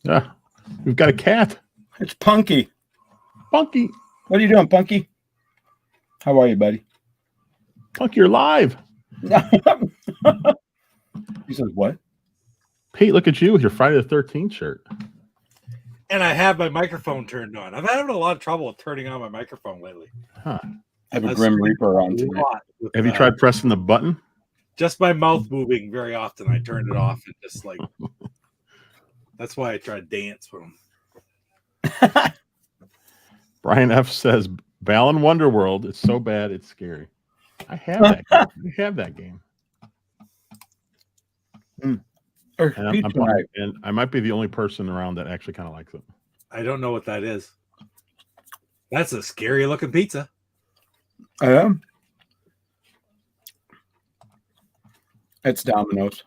Yeah, we've got a cat. It's Punky. Punky. What are you doing, Punky? How are you, buddy? Punky, you're live. He says, what? Pete, look at you with your Friday the 13th shirt. And I have my microphone turned on. I've having a lot of trouble with turning on my microphone lately. Huh. I have a Grim Reaper on today. Have you tried pressing the button? Just my mouth moving very often. I turned it off and just like... That's why I try to dance with them. Brian F says, Balan Wonderworld. It's so bad, it's scary. I have that game. I have that game. And I might be the only person around that actually kind of likes it. I don't know what that is. That's a scary looking pizza. I am. It's Domino's.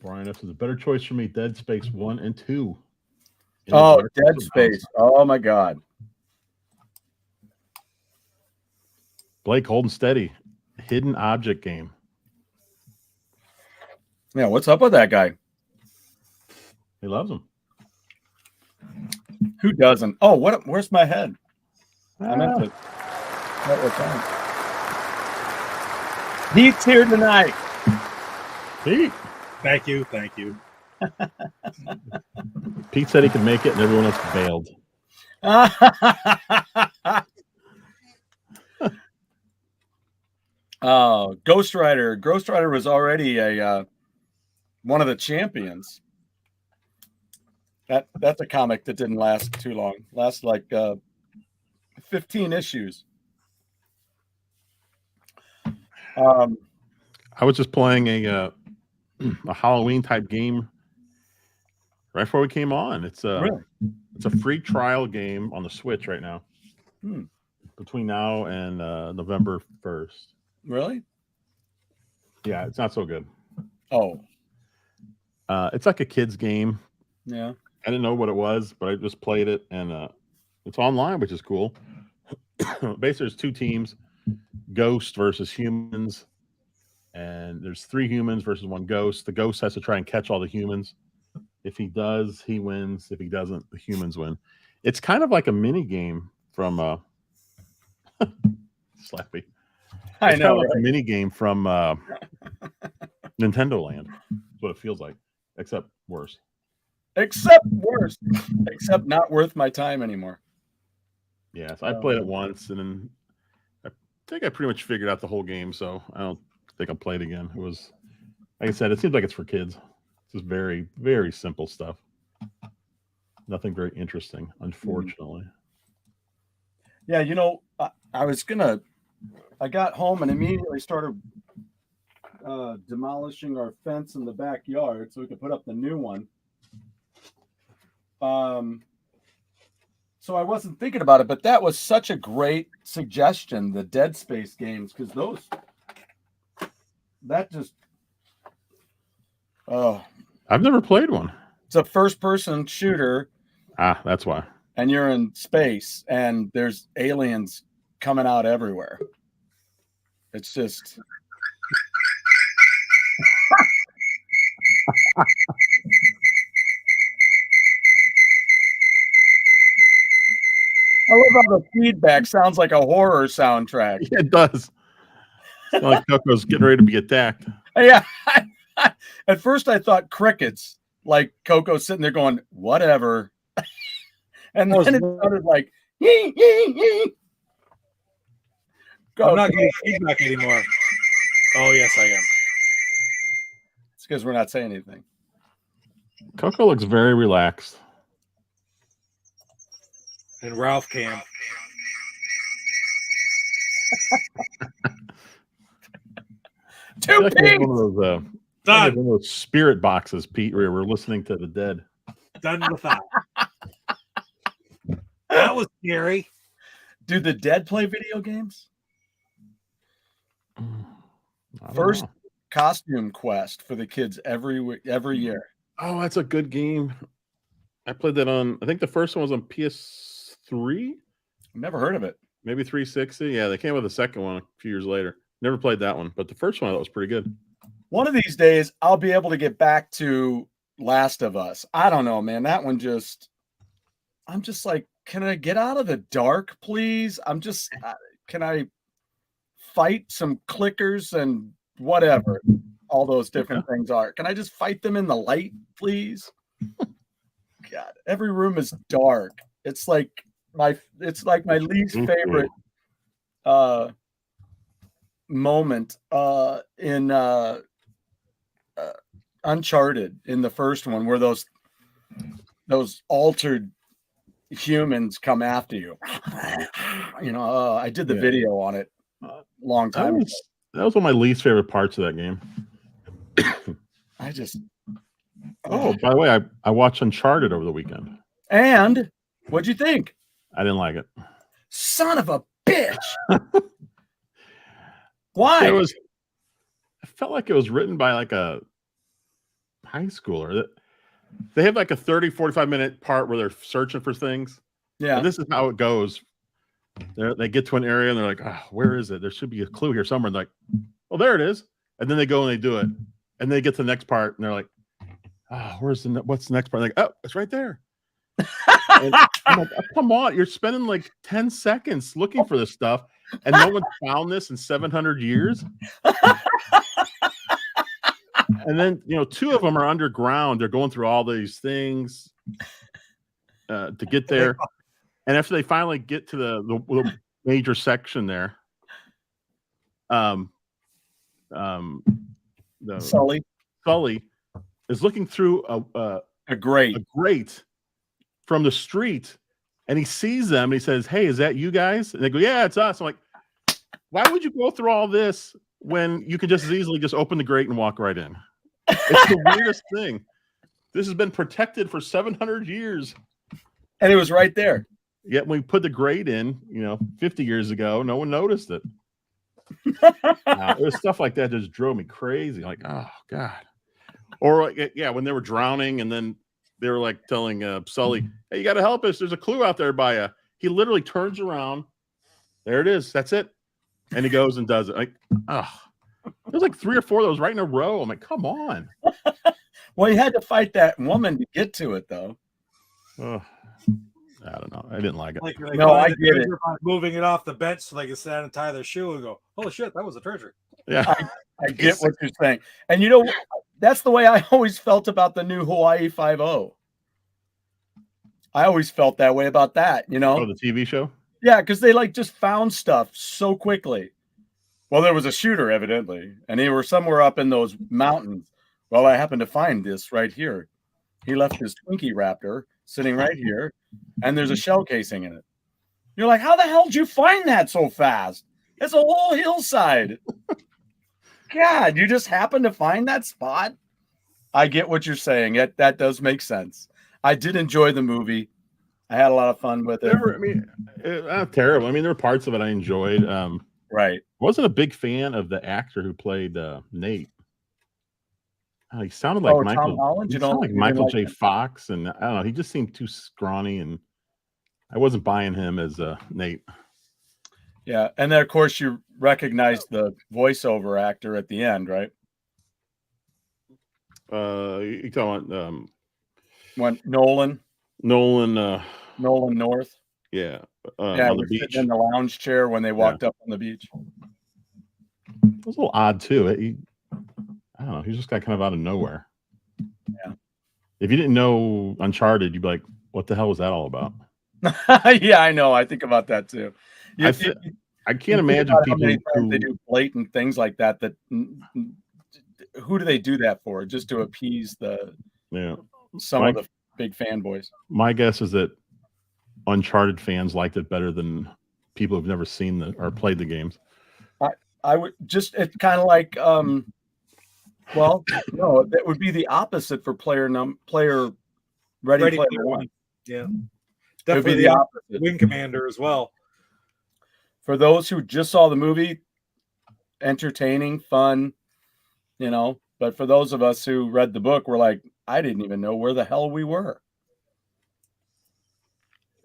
Brian F says, a better choice for me, Dead Space 1 and 2. Oh, Dead Space. Oh, my God. Blake, holding steady. Hidden object game. Yeah, what's up with that guy? He loves him. Who doesn't? Oh, where's my head? I meant to. What was that? He's here tonight. Pete. Thank you. Thank you. Pete said he could make it, and everyone else bailed. Oh, Ghost Rider. Ghost Rider was already a one of the champions. That's a comic that didn't last too long. Last like 15 issues. I was just playing a Halloween type game right before we came on. It's a free trial game on the Switch right now. Between now and November 1st. Really? Yeah, it's not so good. Oh. It's like a kid's game. Yeah. I didn't know what it was, but I just played it, and it's online, which is cool. Basically, there's two teams, Ghost versus humans, and there's 3 humans versus 1 ghost. The ghost has to try and catch all the humans. If he does, he wins. If he doesn't, the humans win. It's kind of like a mini game from Slappy. I know, kind of like right? a mini game from Nintendo Land. That's what it feels like, except worse. Except worse. Except not worth my time anymore. Yeah, so I played it once, and then I think I pretty much figured out the whole game, so I don't think I'll play it again. It was, like I said, it seems like it's for kids. It's just very, very simple stuff. Nothing very interesting, unfortunately. Yeah, I got home and immediately started demolishing our fence in the backyard so we could put up the new one. So I wasn't thinking about it, but that was such a great suggestion, the Dead Space games, because I've never played one. It's a first-person shooter. Ah, that's why. And you're in space, and there's aliens coming out everywhere. It's just... I love how the feedback sounds like a horror soundtrack. Yeah, it does. It's like Coco's getting ready to be attacked. Yeah. At first I thought crickets, like Coco sitting there going, whatever. And then it sounded like, hee, hee, hee. I'm not getting feedback anymore. Oh, yes, I am. It's because we're not saying anything. Coco looks very relaxed. And Ralph Cam. Two Like pigs. one of those, like Done. one of those spirit boxes, Pete, where we're listening to the dead. Done with that. That was scary. Do the dead play video games? I don't First know. costume quest for the kids every year. Oh, that's a good game. I played that on. I think the first one was on PS3, Never heard of it. maybe 360. Yeah, they came with a second one a few years later. Never played that one, but the first one I thought was pretty good. One of these days, I'll be able to get back to Last of Us. I don't know, man. That one I'm just like, can I get out of the dark, please? Can I fight some clickers and whatever all those different things are? Can I just fight them in the light, please? God, every room is dark. It's like my least favorite moment in Uncharted, in the first one, where those altered humans come after you. I did the video on it a long time ago. That was one of my least favorite parts of that game. I just Oh, by the way, I watched Uncharted over the weekend. And what'd you think? I didn't like it. Son of a bitch. Why? I felt like it was written by like a high schooler. They have like a 30, 45-minute part where they're searching for things. Yeah. And this is how it goes. They get to an area and they're like, oh, where is it? There should be a clue here somewhere. And they're like, oh, there it is. And then they go and they do it. And they get to the next part and they're like, oh, what's the next part? Like, oh, it's right there. And I'm like, oh, come on, you're spending like 10 seconds looking for this stuff, and no one found this in 700 years. And then, two of them are underground. They're going through all these things to get there. And after they finally get to the major section there, Sully is looking through a grate from the street, and he sees them and he says, hey, is that you guys? And they go, yeah, it's us. I'm like, why would you go through all this when you could just as easily just open the grate and walk right in? It's the weirdest thing. This has been protected for 700 years. And it was right there. Yet when we put the grate in, 50 years ago, no one noticed it. It was stuff like that just drove me crazy. Like, oh, God. Or, when they were drowning and then they were like telling Sully, hey, you got to help us. There's a clue out there by you. He literally turns around. There it is. That's it. And he goes and does it. Like, there's like 3 or 4 of those right in a row. I'm like, come on. Well, you had to fight that woman to get to it, though. I don't know. I didn't like it. No, I get it. Moving it off the bench so they can stand and tie their shoe and go, holy shit, that was a treasure. Yeah. I get what you're saying. And that's the way I always felt about the new Hawaii 5-0. I always felt that way about that, Oh, the TV show? Yeah, because they just found stuff so quickly. Well, there was a shooter, evidently, and they were somewhere up in those mountains. Well, I happened to find this right here. He left his Twinkie Raptor sitting right here, and there's a shell casing in it. You're like, how the hell did you find that so fast? It's a whole hillside. God, you just happened to find that spot? I get what you're saying. That does make sense. I did enjoy the movie. I had a lot of fun with it. Not terrible. I mean, there were parts of it I enjoyed. Right. Wasn't a big fan of the actor who played Nate. He sounded like Michael. Tom Holland? He sounded like Michael J. Fox, and I don't know. He just seemed too scrawny, and I wasn't buying him as Nate. Yeah, and then of course you recognize the voiceover actor at the end, right? You talking about when Nolan North? Yeah, on the beach in the lounge chair when they walked up on the beach. It was a little odd too. I don't know. He just got kind of out of nowhere. Yeah. If you didn't know Uncharted, you'd be like, "What the hell was that all about?" Yeah, I know. I think about that too. I can't imagine people who they do blatant things like that. Who do they do that for? Just to appease some of the big fanboys. My guess is that Uncharted fans liked it better than people who've never seen or played the games. I would just, it's kind of like, well, no, that would be the opposite for player Ready Player One. Yeah, It would be definitely the opposite. Wing Commander as well. For those who just saw the movie, entertaining, fun, but for those of us who read the book, we're like, I didn't even know where the hell we were.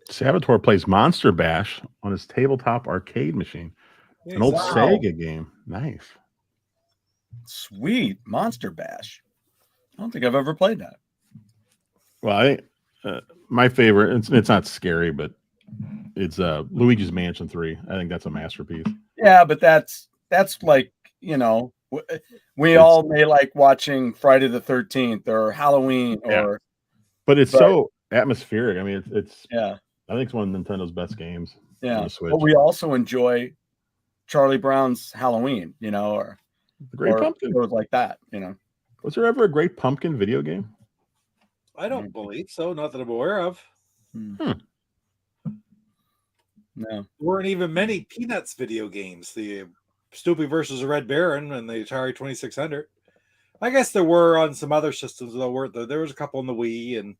Saboteur plays Monster Bash on his tabletop arcade machine. An old Sega game. Nice. Sweet. Monster Bash. I don't think I've ever played that. Well, my favorite, it's not scary, but it's Luigi's Mansion 3. I think that's a masterpiece. Yeah, but that's like, we all may like watching Friday the 13th or Halloween but it's so atmospheric. I mean, it's yeah. I think it's one of Nintendo's best games. Yeah. On the Switch. But we also enjoy Charlie Brown's Halloween, or the Great Pumpkin. Shows like that, Was there ever a Great Pumpkin video game? I don't believe so. Not that I'm aware of. No. There weren't even many Peanuts video games. The Snoopy versus the Red Baron and the Atari 2600. I guess there were on some other systems, though, weren't there? There was a couple on the Wii and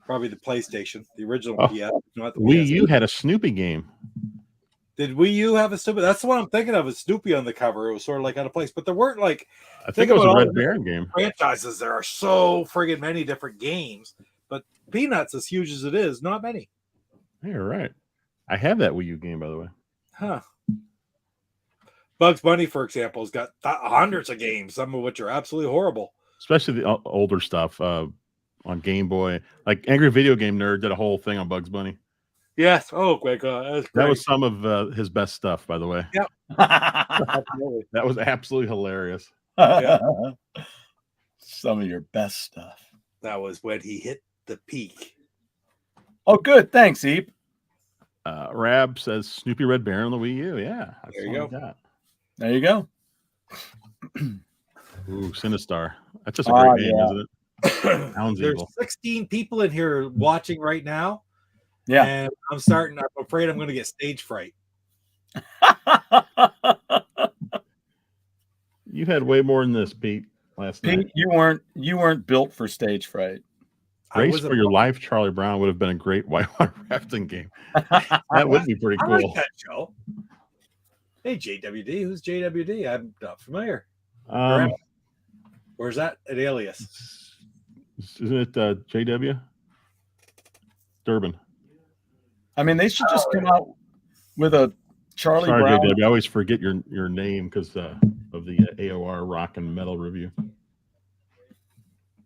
probably the PlayStation, the original PS. Not the Wii PS. U had a Snoopy game. Did Wii U have a Snoopy? That's the one I'm thinking of, is Snoopy on the cover. It was sort of like out of place. But there weren't like... I think it was a Red Baron game. Franchises, there are so friggin' many different games. But Peanuts, as huge as it is, not many. You're right. I have that Wii U game, by the way. Huh. Bugs Bunny, for example, has got hundreds of games, some of which are absolutely horrible. Especially the older stuff on Game Boy. Like Angry Video Game Nerd did a whole thing on Bugs Bunny. Yes. Oh, my God. That was some of his best stuff, by the way. Yep. Absolutely. That was absolutely hilarious. Yeah. Some of your best stuff. That was when he hit the peak. Oh, good. Thanks, Eep. Rab says Snoopy Red Baron on the Wii U. Yeah. There you go. There you go. Ooh, Sinistar. That's just a great name, isn't it? Sounds There's evil. 16 people in here watching right now. Yeah. And I'm afraid I'm going to get stage fright. You had way more than this, Pete, last night. Pete, you weren't built for stage fright. Race for Your Life, Charlie Brown would have been a great whitewater rafting game. That would be pretty cool. I like that show. Hey, JWD. Who's JWD? I'm not familiar. Where's that? An alias. Isn't it JW? Durban. I mean, they should just come out with a Charlie Sorry, Brown. JW. I always forget your name because of the AOR Rock and Metal review.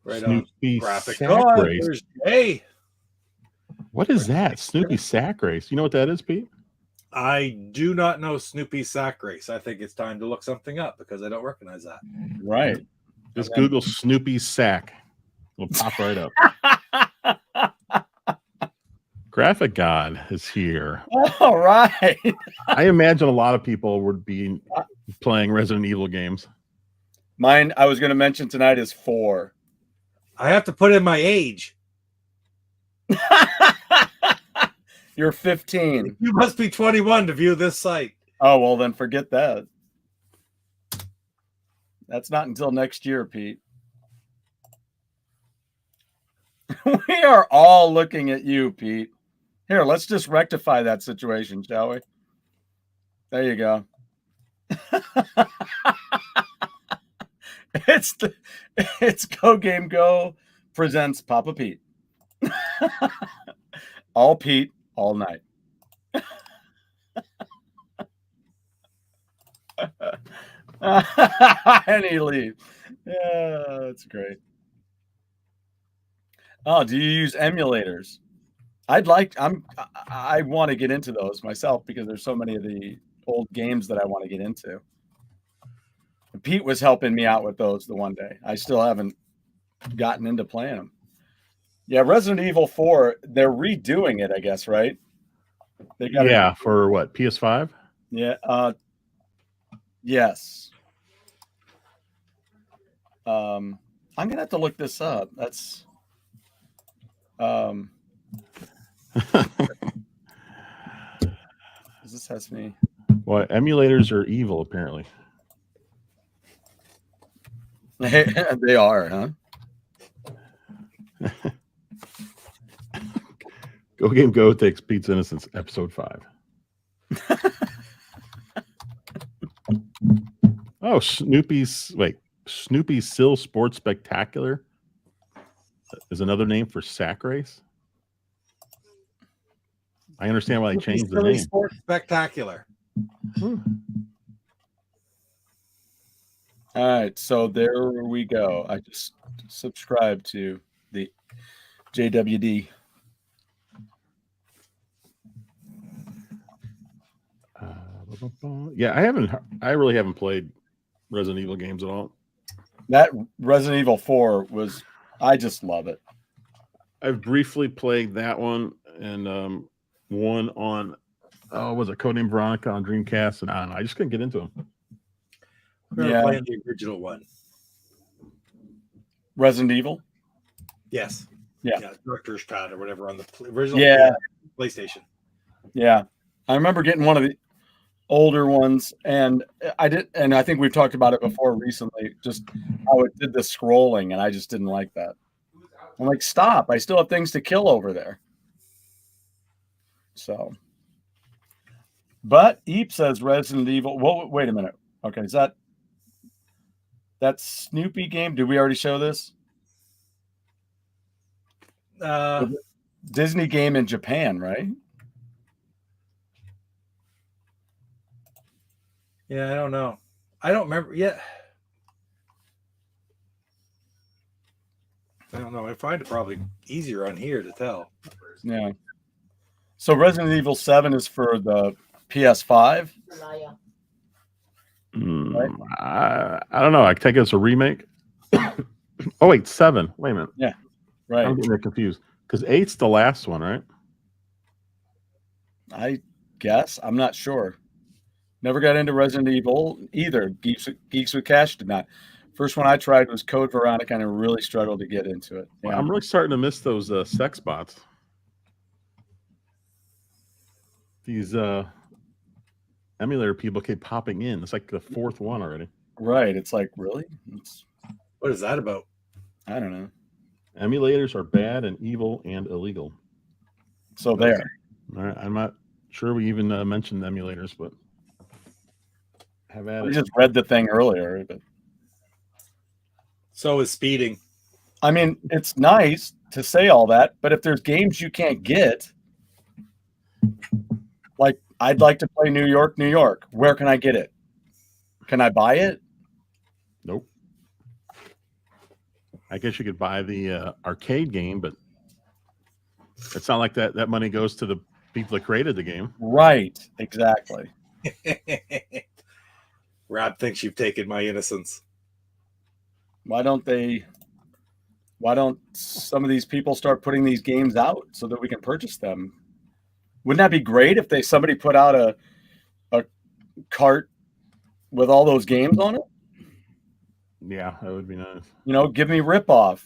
Right Snoopy on. Sack Race. Hey. What is that? Snoopy Sack Race. You know what that is, Pete? I do not know Snoopy Sack Race. I think it's time to look something up because I don't recognize that. Right. Just Google Snoopy Sack. It'll pop right up. Graphic God is here. All right. I imagine a lot of people would be playing Resident Evil games. Mine, I was going to mention tonight, is 4. I have to put in my age. You're 15. You must be 21 to view this site. Oh, well, then forget that. That's not until next year, Pete. We are all looking at you, Pete. Here, let's just rectify that situation, shall we? There you go. It's GoGameGo presents Papa Pete. All Pete, all night. And he leaves. Yeah, that's great. Oh, do you use emulators? I want to get into those myself because there's so many of the old games that I want to get into. Pete was helping me out with those the one day. I still haven't gotten into playing them. Yeah, Resident Evil 4, they're redoing it, I guess, right? They got for what, PS5? Yeah, yes. I'm gonna have to look this up. That's Sesame. Well, emulators are evil, apparently. They are, huh? GoGameGo takes Pete's Innocence, episode 5. Oh, Snoopy's Sill Sports Spectacular is another name for Sack Race. I understand why they changed the name. Sports Spectacular. All right, so there we go. I just subscribed to the JWD. Yeah, I really haven't played Resident Evil games at all. That Resident Evil 4 was, I just love it. I've briefly played that one and one on, was it Codename Veronica on Dreamcast? And I don't know, I just couldn't get into them. We're playing the original one. Resident Evil? Yes. Yeah. Director's Cut or whatever on the original PlayStation. Yeah. I remember getting one of the older ones, and I think we've talked about it before recently, just how it did the scrolling, and I just didn't like that. I'm like, stop, I still have things to kill over there. So, but Eep says Resident Evil. Whoa, wait a minute. Okay, is that Snoopy game? Did we already show this? Disney game in Japan, right? Yeah, I don't know. I don't remember yet. I don't know. I find it probably easier on here to tell. Yeah. So Resident Evil 7 is for the PS5. Right? I don't know. I take it as a remake. Oh wait, 7. Wait a minute. Yeah, right. I'm getting confused because 8's the last one, right? I guess. I'm not sure. Never got into Resident Evil either. Geeks with Cash did not. First one I tried was Code Veronica, and I really struggled to get into it. Yeah. Well, I'm really starting to miss those sex bots. These emulator people keep popping in. It's like the 4th one already. Right. It's like, really? What is that about? I don't know. Emulators are bad and evil and illegal. So there. All right. I'm not sure we even mentioned emulators, but have at it. I just read the thing earlier. But so is speeding. I mean, it's nice to say all that, but if there's games you can't get, like I'd like to play New York, New York. Where can I get it? Can I buy it? Nope. I guess you could buy the arcade game, but it's not like that money goes to the people that created the game. Right. Exactly. Rob thinks you've taken my innocence. Why don't some of these people start putting these games out so that we can purchase them? Wouldn't that be great if somebody put out a cart with all those games on it? Yeah, that would be nice. Give me ripoff.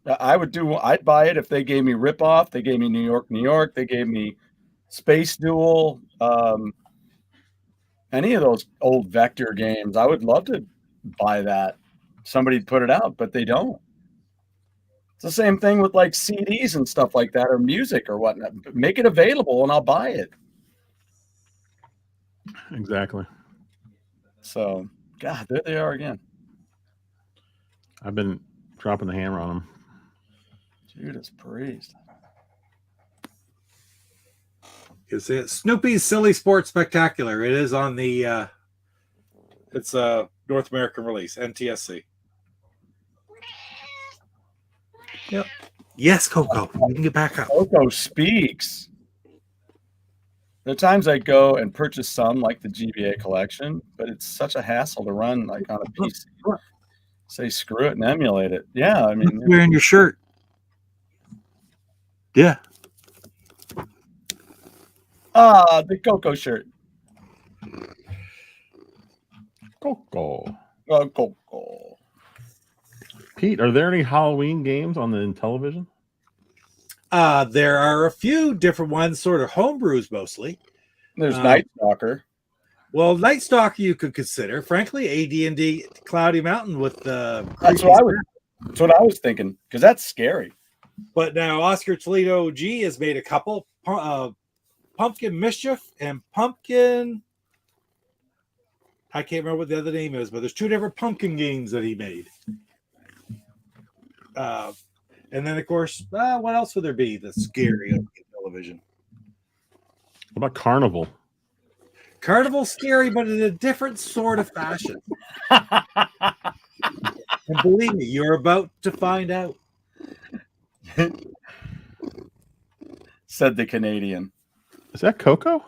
I'd buy it if they gave me ripoff. They gave me New York, New York. They gave me Space Duel. Any of those old Vector games. I would love to buy that. Somebody put it out, but they don't. It's the same thing with like CDs and stuff like that, or music or whatnot. Make it available and I'll buy it. Exactly. So, God, there they are again. I've been dropping the hammer on them. Judas Priest. It's Snoopy's Silly Sports Spectacular. It is on the it's a North American release, NTSC. Yep. Yes, Coco. You can get back up. Coco speaks. There are times I go and purchase some, like the GBA collection, but it's such a hassle to run like on a PC. Say screw it and emulate it. Yeah, I mean, you're wearing your shirt. Yeah. The Coco shirt. Coco. Coco. Pete, are there any Halloween games on the television? There are a few different ones, sort of homebrews mostly. There's Night Stalker. Well, Night Stalker you could consider. Frankly, AD&D Cloudy Mountain with the. That's what I was thinking, because that's scary. But now Oscar Toledo G has made a couple. Pumpkin Mischief and Pumpkin. I can't remember what the other name is, but there's 2 different pumpkin games that he made. And then, of course, what else would there be that's scary on television? What about Carnival? Carnival's scary, but in a different sort of fashion. And believe me, you're about to find out. Said the Canadian. Is that Coco?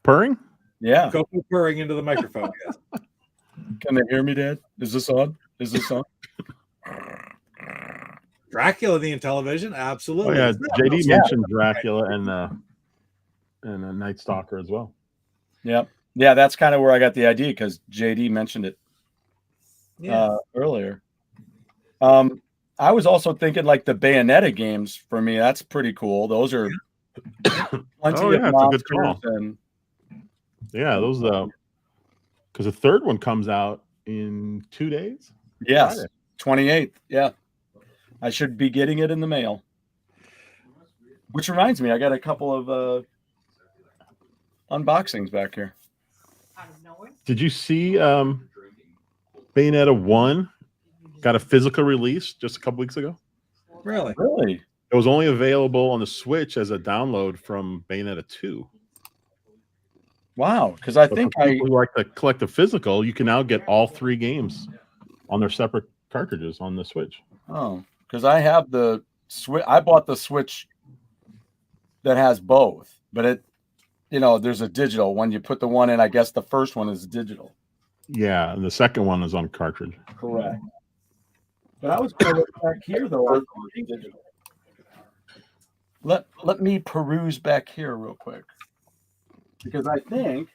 Purring? Yeah. Coco purring into the microphone, yes. Can they hear me, Dad? Is this on? Is this on? Dracula in television, absolutely. Oh, yeah, JD mentioned Dracula and a Night Stalker as well. Yep. Yeah, that's kind of where I got the idea, because JD mentioned it earlier. I was also thinking like the Bayonetta games for me. That's pretty cool. Those are plenty of monsters. A good call. Yeah, those because the third one comes out in 2 days. Yes, 28th. Yeah, I should be getting it in the mail. Which reminds me, I got a couple of unboxings back here. Did you see Bayonetta 1 got a physical release just a couple weeks ago? Really? Really? It was only available on the Switch as a download from Bayonetta 2. Wow, because I think people who like to collect the physical, you can now get all 3 games on their separate cartridges on the Switch. Oh, because I have the Switch. I bought the Switch that has both, but it, there's a digital. When you put the one in, I guess the first one is digital. Yeah, and the second one is on cartridge. Correct. But I was going to look back here though. Digital. Let me peruse back here real quick, because I think,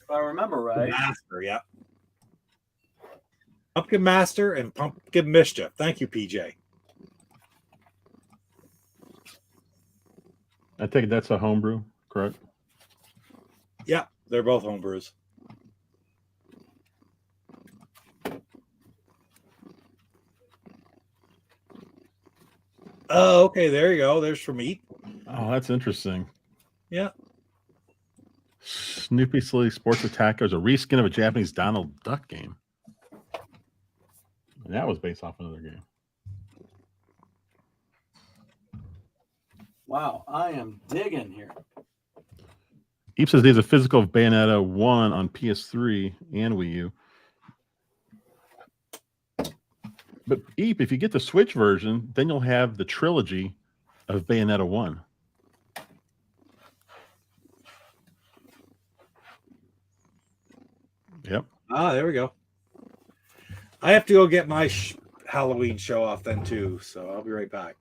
if I remember right, Master, yeah. Pumpkin Master and Pumpkin Mischief. Thank you, PJ. I think that's a homebrew, correct? Yeah, they're both homebrews. Oh, okay. There you go. There's from Eat. Oh, that's interesting. Yeah. Snoopy Silly Sports Attacker is a reskin of a Japanese Donald Duck game. And that was based off another game. Wow, I am digging here. Eep says there's a physical of Bayonetta 1 on PS3 and Wii U. But Eep, if you get the Switch version, then you'll have the trilogy of Bayonetta 1. Yep. Ah, there we go. I have to go get my Halloween show off then too, so I'll be right back.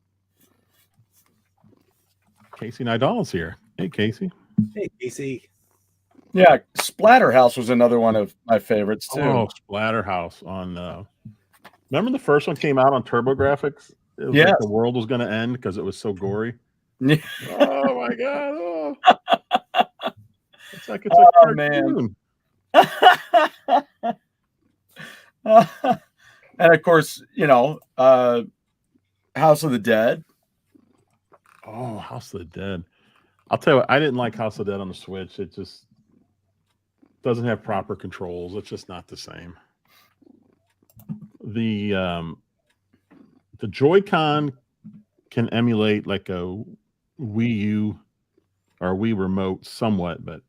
Casey Nidal's here. Hey, Casey. Hey, Casey. Yeah, Splatterhouse was another one of my favorites too. Oh, Splatterhouse on. Remember the first one came out on TurboGrafx? It was like the world was going to end because it was so gory. Yeah. Oh my god! Oh. It's like it's a cartoon. And of course, House of the Dead. Oh, House of the Dead. I'll tell you what, I didn't like House of the Dead on the Switch. It just doesn't have proper controls. It's just not the same. The Joy-Con can emulate like a Wii U or Wii remote somewhat, but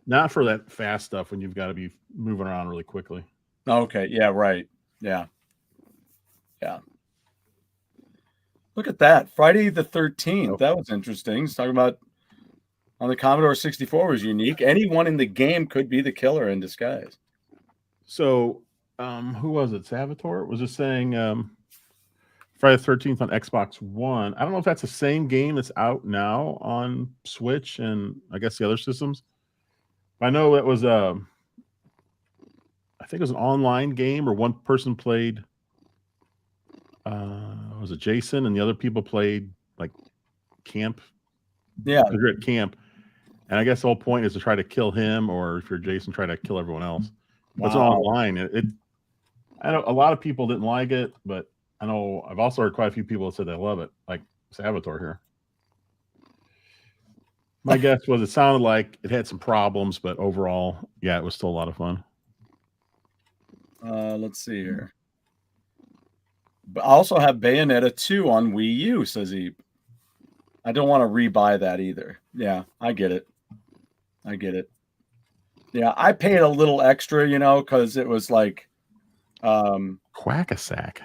not for that fast stuff when you've got to be moving around really quickly. Okay. Yeah. Right. Yeah. Yeah. Look at that. Friday the 13th. That was interesting. It's talking about on the Commodore 64 was unique. Anyone in the game could be the killer in disguise. So, who was it? Salvatore was just saying Friday the 13th on Xbox One. I don't know if that's the same game that's out now on Switch and I guess the other systems. I know it was I think it was an online game or one person played was it Jason and the other people played like camp Yeah. You're at camp. And I guess the whole point is to try to kill him, or if you're Jason, try to kill everyone else. But it's online. I know a lot of people didn't like it, but I know I've also heard quite a few people that said they love it, like Saboteur here. My guess was it sounded like it had some problems, but overall, yeah, it was still a lot of fun. Let's see here. But I also have Bayonetta 2 on Wii U, says he. I don't want to rebuy that either. Yeah, I get it. Yeah, I paid a little extra, because it was like Quack-a-sack.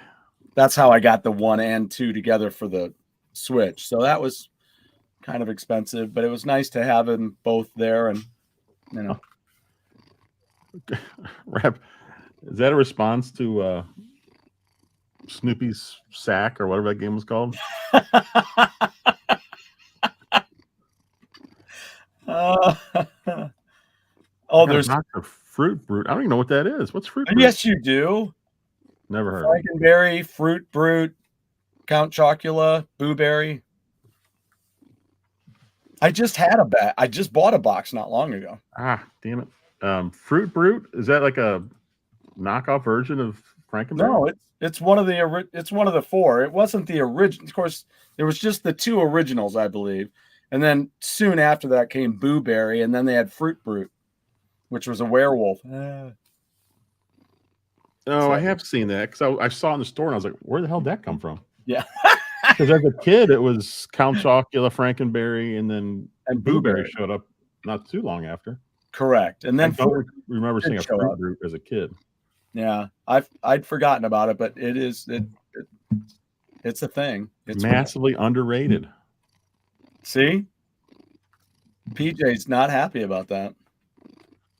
That's how I got the 1 and 2 together for the Switch. So that was kind of expensive, but it was nice to have them both there. And Rap, is that a response to Snoopy's Sack or whatever that game was called? There's a Fruit Brute. I don't even know what that is. What's Fruit Brute? Yes, you do. Never heard. Frankenberry, Fruit Brute, Count Chocula, Boo Berry. I just bought a box not long ago. Ah, damn it. Fruit Brute, is that like a knockoff version of Frankenberry? No, it's one of the 4. It wasn't the original. Of course, there was just the 2 originals, I believe. And then soon after that came Boo Berry, and then they had Fruit Brute, which was a werewolf. I have seen that because I saw it in the store and I was like, where the hell did that come from? Yeah. Because as a kid, it was Count Chocula, Frankenberry, and Boo Berry showed up not too long after. Correct. And then I don't remember seeing a Fruit Brute as a kid. Yeah, I'd forgotten about it, but it's a thing. It's massively underrated. See? PJ's not happy about that.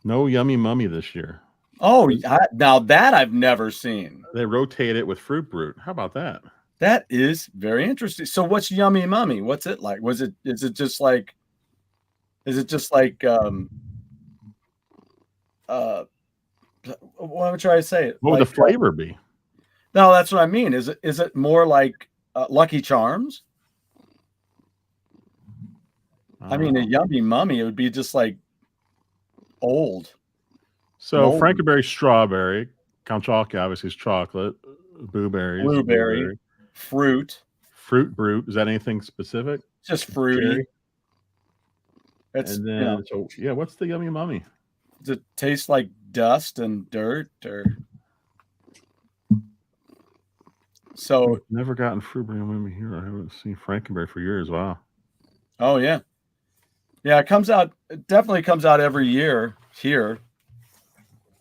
No Yummy Mummy this year. Oh, now that I've never seen. They rotate it with Fruit Brute. How about that? That is very interesting. So what's Yummy Mummy? What's it like? Is it just like what am I trying to say? What would the flavor be? No, that's what I mean. Is it more like Lucky Charms? I mean, a Yummy Mummy, it would be just like old. So Frankenberry, strawberry, Count Chocula obviously is chocolate, blueberry, Fruit Brute. Is that anything specific? Just fruity. What's the Yummy Mummy? Does it taste like dust and dirt or? So I've never gotten Fruit Brute Mummy here. I haven't seen Frankenberry for years. Wow. Oh yeah. Yeah, it definitely comes out every year here.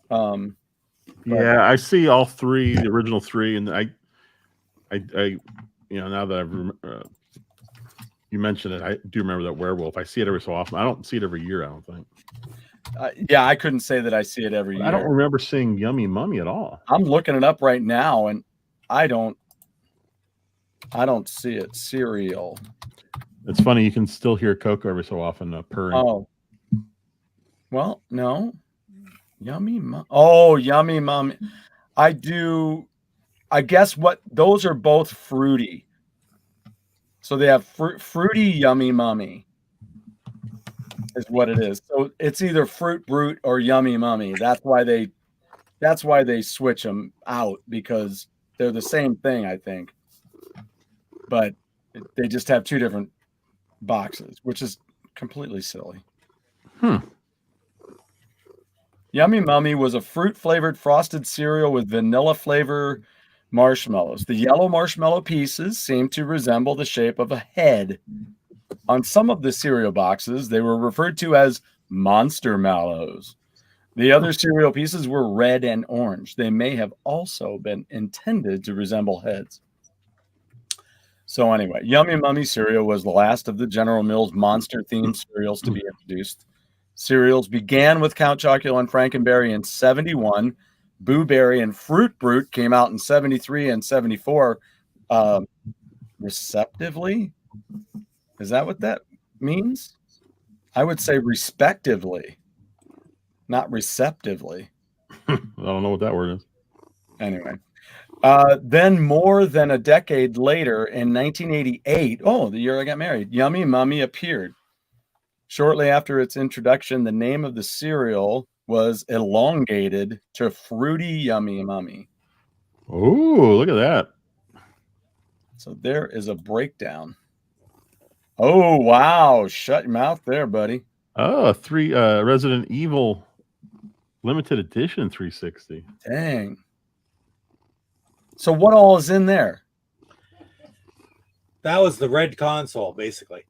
Yeah, I see all 3, the original 3, and I now that you mentioned it, I do remember that werewolf. I see it every so often. I don't see it every year, I don't think. Yeah, I couldn't say that I see it every year. I don't remember seeing Yummy Mummy at all. I'm looking it up right now, and I don't see it. Cereal. It's funny, you can still hear Coco every so often purring. Oh. Well, no. Yummy Mummy. Oh, Yummy Mummy. I guess those are both fruity. So they have fruity Yummy Mummy is what it is. So it's either Fruit Brute or Yummy Mummy. That's why they switch them out, because they're the same thing, I think. But they just have 2 different boxes, which is completely silly. Yummy Mummy was a fruit-flavored frosted cereal with vanilla flavor marshmallows. The yellow marshmallow pieces seem to resemble the shape of a head. On some of the cereal boxes, they were referred to as Monster Mallows. The other cereal pieces were red and orange. They may have also been intended to resemble heads. So anyway, Yummy Mummy cereal was the last of the General Mills monster-themed cereals to be introduced. Cereals began with Count Chocula and Frankenberry in 1971. Boo Berry and Fruit Brute came out in 1973 and 1974, respectively. Is that what that means? I would say respectively, not receptively. I don't know what that word is. Anyway. Then more than a decade later, in 1988, the year I got married, Yummy Mummy appeared. Shortly after its introduction, the name of the cereal was elongated to Fruity Yummy Mummy. Oh, look at that. So there is a breakdown. Oh, wow. Shut your mouth there, buddy. Oh, Resident Evil limited edition 360. Dang. So what all is in there? That was the red console, basically.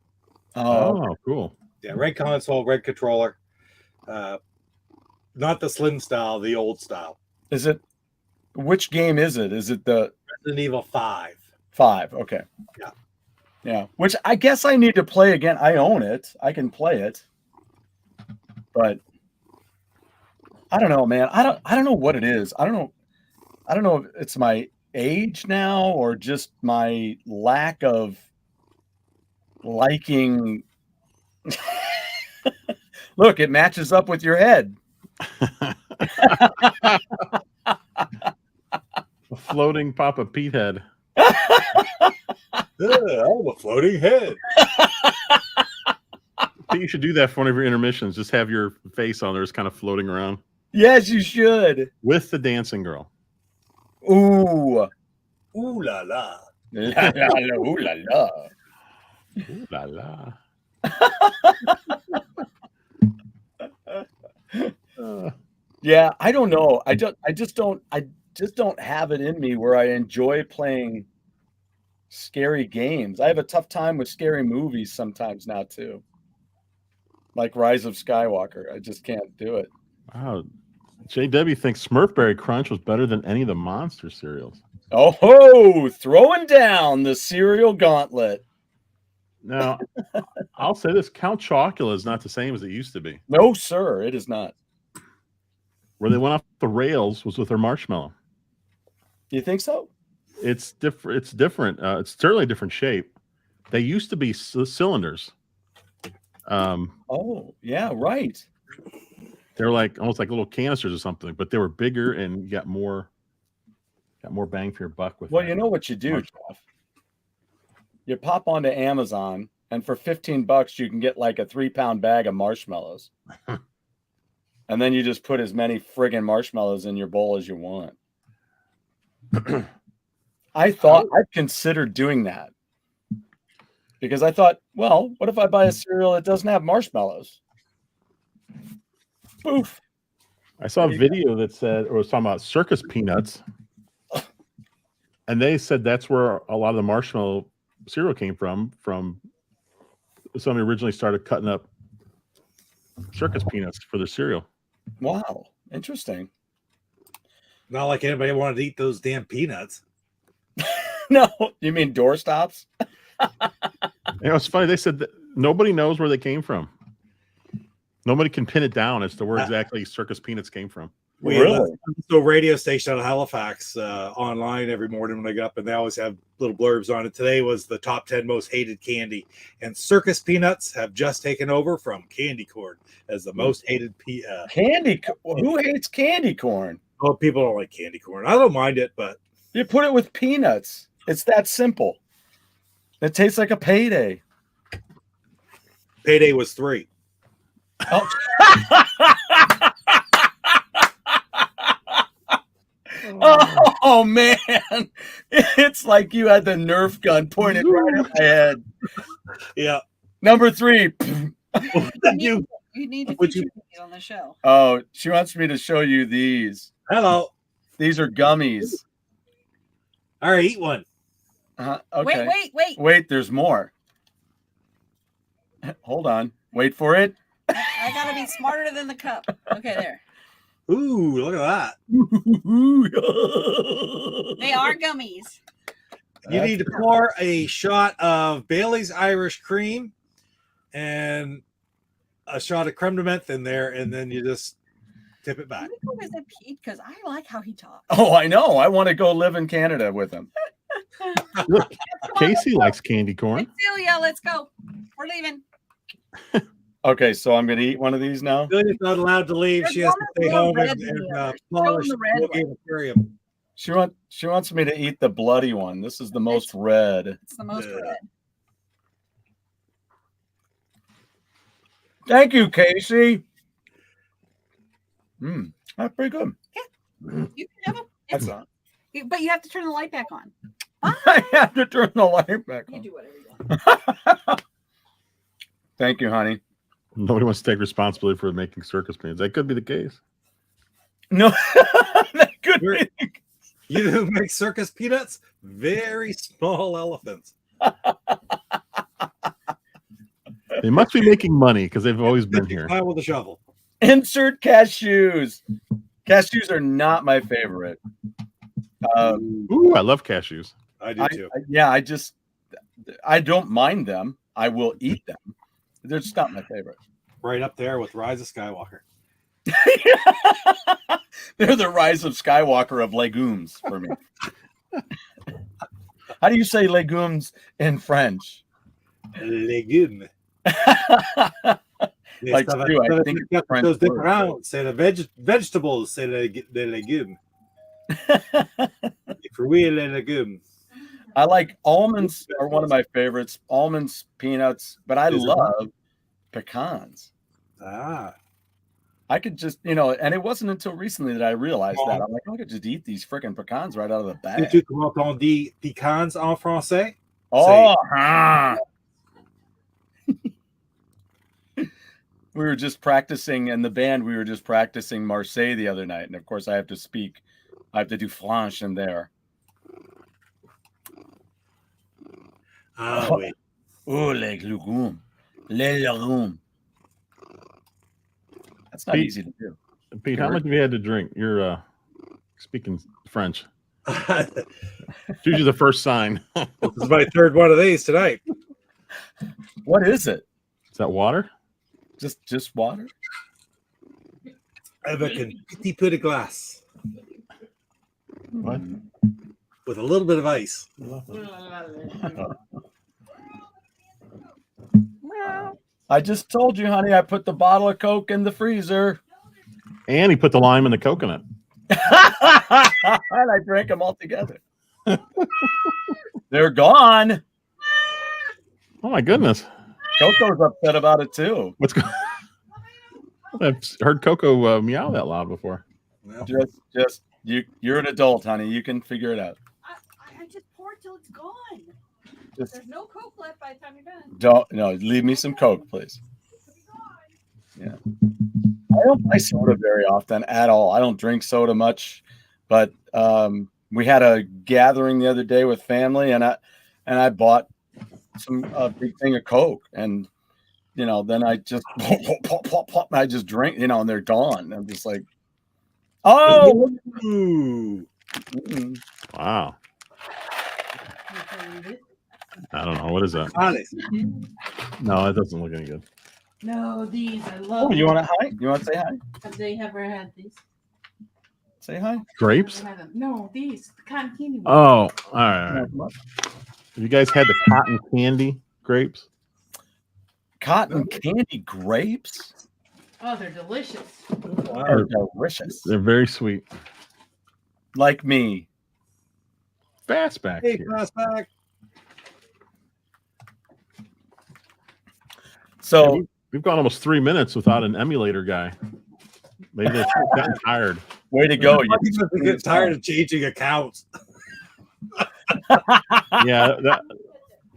Oh, cool. Yeah, red console, red controller. Not the slim style, the old style. Is it? Which game is it? Is it the Resident Evil 5? 5? Okay. Yeah. Yeah. Which I guess I need to play again. I own it. I can play it. But I don't know, man. I don't know what it is. I don't know if it's my age now or just my lack of liking. Look, it matches up with your head. A floating Papa Pete head. I'm a floating head. I think you should do that for one of your intermissions. Just have your face on there, just kind of floating around. Yes, you should. With the dancing girl. Ooh. Ooh la la. La, la, la, ooh, la, la. Ooh la la. Yeah, I don't know. I just don't have it in me where I enjoy playing scary games. I have a tough time with scary movies sometimes now too. Like Rise of Skywalker. I just can't do it. Wow. JW thinks Smurfberry Crunch was better than any of the monster cereals. Oh ho! Throwing down the cereal gauntlet. Now, I'll say this: Count Chocula is not the same as it used to be. No, sir, it is not. Where they went off the rails was with their marshmallow. You think so? It's different. It's different. It's certainly a different shape. They used to be cylinders. Oh, yeah, right. They're like almost like little canisters or something, but they were bigger and you got more bang for your buck with. Well, that. you know what you do, Jeff? You pop onto Amazon, and for $15, you can get like a 3-pound bag of marshmallows. And then you just put as many friggin' marshmallows in your bowl as you want. I'd considered doing that. Because I thought, well, what if I buy a cereal that doesn't have marshmallows? Poof. I saw a video that said, or was talking about circus peanuts. And they said that's where a lot of the marshmallow cereal came from somebody originally started cutting up circus peanuts for their cereal. Wow. Interesting. Not like anybody wanted to eat those damn peanuts. No, you mean doorstops? You know, it's funny. They said that nobody knows where they came from. Nobody can pin it down as to where exactly circus peanuts came from. We have a radio station out of Halifax online every morning when I get up, and they always have little blurbs on it. Today was the top 10 most hated candy, and circus peanuts have just taken over from candy corn as the most hated candy. Who hates candy corn? Oh, people don't like candy corn. I don't mind it, but you put it with peanuts. It's that simple. It tastes like a payday. Payday was 3. Oh. Oh man, it's like you had the Nerf gun pointed right at my head. Yeah. Number 3. You need to feature these on the show. Oh, she wants me to show you these. Hello. These are gummies. All right, eat one. Okay. Wait. Wait, there's more. Hold on. Wait for it. I gotta be smarter than the cup. Okay, there. Ooh, look at that. They are gummies. You need to pour a shot of Bailey's Irish cream and a shot of creme de menthe in there, and then you just tip it back. Who is it, Pete? Because I like how he talks. Oh, I know. I want to go live in Canada with him. Look, Casey likes candy corn. Celia, let's go. We're leaving. Okay, so I'm going to eat one of these now. Billy's not allowed to leave. She has to stay home and polish the game aquarium. She wants me to eat the bloody one. This is the most red. It's the most red. Thank you, Casey. That's pretty good. You can have them. That's not. But you have to turn the light back on. I have to turn the light back You on. do whatever you want. Thank you, honey. Nobody wants to take responsibility for making circus peanuts. That could be the case. No, that could be. You know who makes circus peanuts? Very small elephants. They must be making money because they've always been here. Pile with a shovel. Insert cashews. Cashews are not my favorite. Ooh, I love cashews. I do too. I don't mind them. I will eat them. They're just not my favorite. Right up there with Rise of Skywalker. They're the Rise of Skywalker of legumes for me. How do you say legumes in French? Legume. Like you, I think it's French those word. different. C'est the vegetables, c'est les légumes. Fruits et les légumes. I like almonds are one of my favorites. Almonds, peanuts, but I love pecans. Ah. I could just, and it wasn't until recently that I realized that. I'm like, I could just eat these freaking pecans right out of the bag. Sais-tu comment on dit pecans en français? Oh, we were just practicing in the band. We were just practicing Marseille the other night. And of course, I have to do Flamish in there. Ah, oui. Oh, les légumes. Les légumes. That's not easy to do. Pete, how much have you had to drink? You're speaking French. It's usually the first sign. This is my third one of these tonight. What is it? Is that water? Just water? Avec un petit peu de glace. What? With a little bit of ice. I just told you, honey, I put the bottle of Coke in the freezer. And he put the lime in the coconut. And I drank them all together. They're gone. Oh my goodness. Coco's upset about it too. What's going I've heard Coco meow that loud before. Well, Just you're an adult, honey. You can figure it out. I just poured till it's gone. Just There's no Coke left by the time you're done. leave me some Coke, please. Yeah. I don't buy soda very often at all. I don't drink soda much, but we had a gathering the other day with family, and I bought a big thing of Coke, and then I just pop, I just drink, and they're gone. I'm just like, oh, ooh. Wow. I don't know. What is that? Honest. No, it doesn't look any good. No, these I love. oh, you want to hi? You want to say hi? Have they ever had these? Say hi. Grapes? Never had them. No, these the cotton candy ones. Oh, all right. Have you guys had the cotton candy grapes? Cotton candy grapes? Oh, they're delicious. They're delicious. They're very sweet. Like me. Fastback. Hey, here. fastback. So We've gone almost 3 minutes without an emulator guy. Maybe they've gotten tired. way to go. You must be getting tired of changing accounts. Yeah,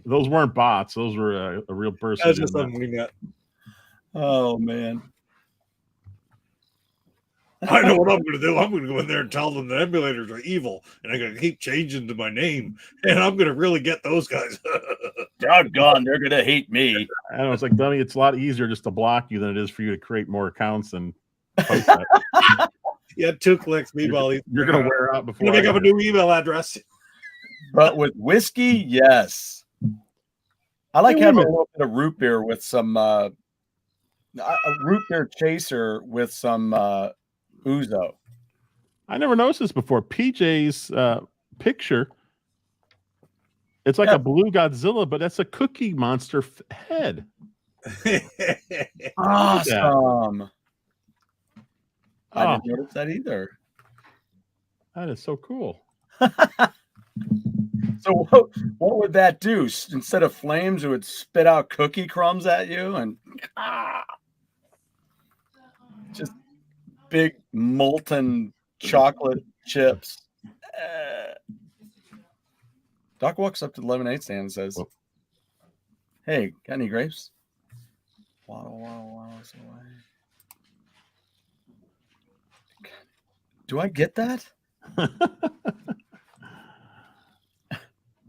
those weren't bots. Those were a real person. That's just doing something we got. Oh man. I know what I'm going to do. I'm going to go in there and tell them the emulators are evil, and I'm going to keep changing to my name, and I'm going to really get those guys. Doggone, they're gonna hate me. that. I know it's like, dummy, it's a lot easier just to block you than it is for you to create more accounts and post that. Yeah, 2 clicks. Meanwhile, You're gonna wear out I'm before. going to make up a new email address. But with whiskey, yes. I like Hey, having a wait a little bit of root beer with some a root beer chaser with some ouzo. I never noticed this before. PJ's picture. It's like Yeah. a blue Godzilla, but that's a Cookie Monster head. Awesome. I Oh. didn't notice that either. That is so cool. So what would that do? Instead of flames, it would spit out cookie crumbs at you, and Just big molten chocolate chips. Doc walks up to the lemonade stand and says, "Hey, got any grapes?" Waddle, waddle, waddles away. Do I get that?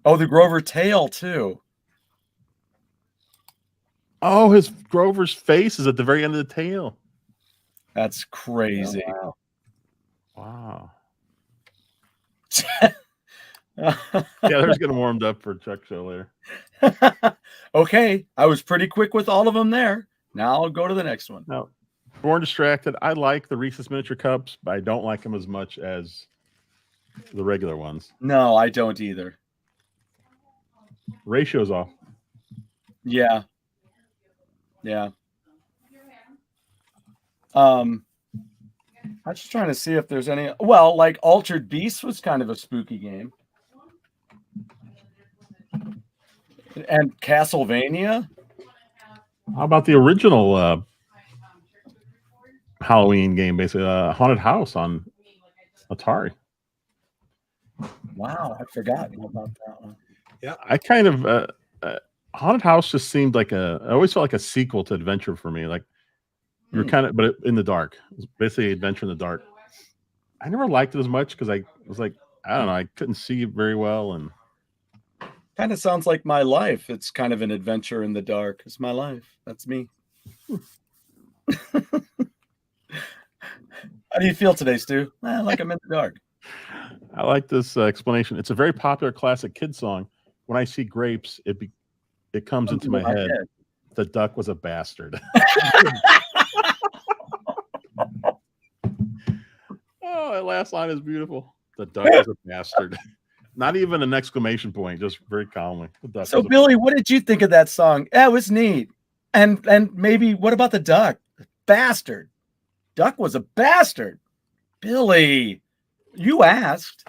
Oh, the Grover tail too. Oh, his Grover's face is at the very end of the tail. That's crazy. Oh, wow. Wow. Yeah, they're just getting warmed up for Chuck show later. Okay, I was pretty quick with all of them there. Now I'll go to the next one. Now, Born Distracted. I like the Reese's Miniature Cups, but I don't like them as much as the regular ones. No, I don't either. Ratio's off. Yeah. Yeah. I'm just trying to see if there's any. Well, like Altered Beast was kind of a spooky game. And Castlevania. How about the original Halloween game, basically Haunted House on Atari? Wow, I forgot about that one. Yeah, I kind of Haunted House just seemed like I always felt like a sequel to Adventure for me. Like you're kind of, but in the dark. It was basically Adventure in the dark. I never liked it as much because I was like, I don't know, I couldn't see very well, and Kind of sounds like my life. It's kind of an adventure in the dark. It's my life. That's me. How do you feel today, Stu? Like I'm in the dark. I like this explanation. It's a very popular classic kid song. When I see grapes, it comes into my head. The duck was a bastard. Oh, that last line is beautiful. The duck was a bastard. Not even an exclamation point, just very calmly. The duck So, Billy, what did you think of that song? Yeah, it was neat. And maybe what about the duck? Bastard. Duck was a bastard. Billy, you asked.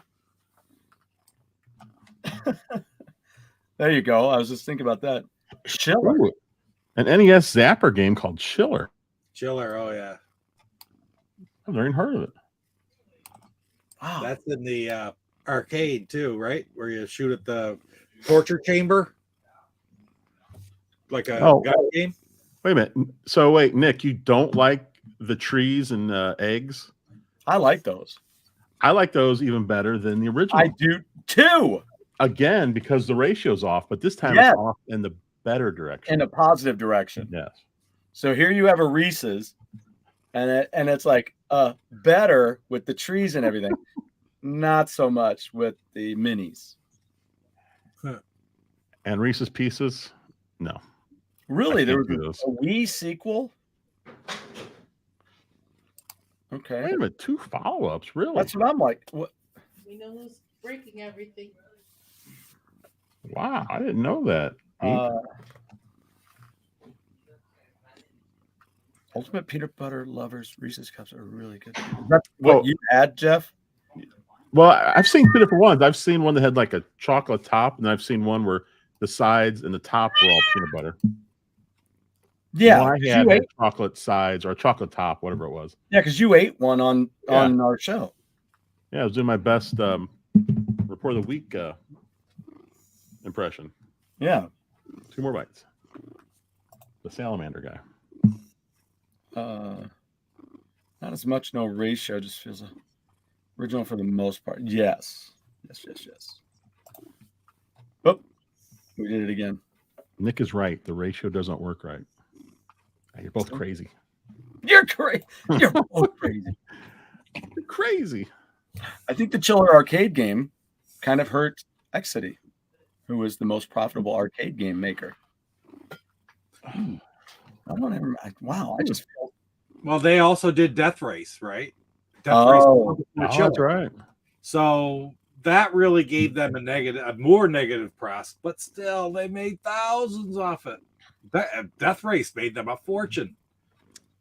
There you go. I was just thinking about that. Schiller. Ooh, an NES Zapper game called Schiller. Chiller. Oh yeah, I've never even heard of it. Wow. that's in the arcade too, right? Where you shoot at the torture chamber, like a gun game. Wait a minute. So wait, Nick, you don't like the trees and eggs? I like those. I like those even better than the original. I do too. Again, because the ratio's off, but this time it's off in the better direction. In a positive direction. Yes. So here you have a Reese's, and it's like better with the trees and everything. Not so much with the minis. And Reese's Pieces? No. Really? There was do those. a Wii sequel? Okay. Wait a minute, 2 follow-ups, really? That's what I'm like. What? We know who's breaking everything. Wow, I didn't know that. Ultimate Peanut Butter Lovers Reese's Cups are really good. That's what you had, Jeff? Well, I've seen 2 different ones. I've seen one that had like a chocolate top, and I've seen one where the sides and the top were all peanut butter. Yeah, I had chocolate sides or a chocolate top, whatever it was. Yeah, because you ate one on our show. Yeah, I was doing my best report of the week impression. Yeah. 2 more bites. The salamander guy. Not as much, no ratio. Just feels original for the most part. Yes. Oh, we did it again. Nick is right. The ratio doesn't work right. You're both crazy. You're crazy. You're both crazy. You're crazy. I think the Chiller arcade game kind of hurt Xcity, who was the most profitable arcade game maker. Wow, I just feel. Well, they also did Death Race, right? That's right. So that really gave them a more negative press, but still, they made thousands off it. Death Race made them a fortune.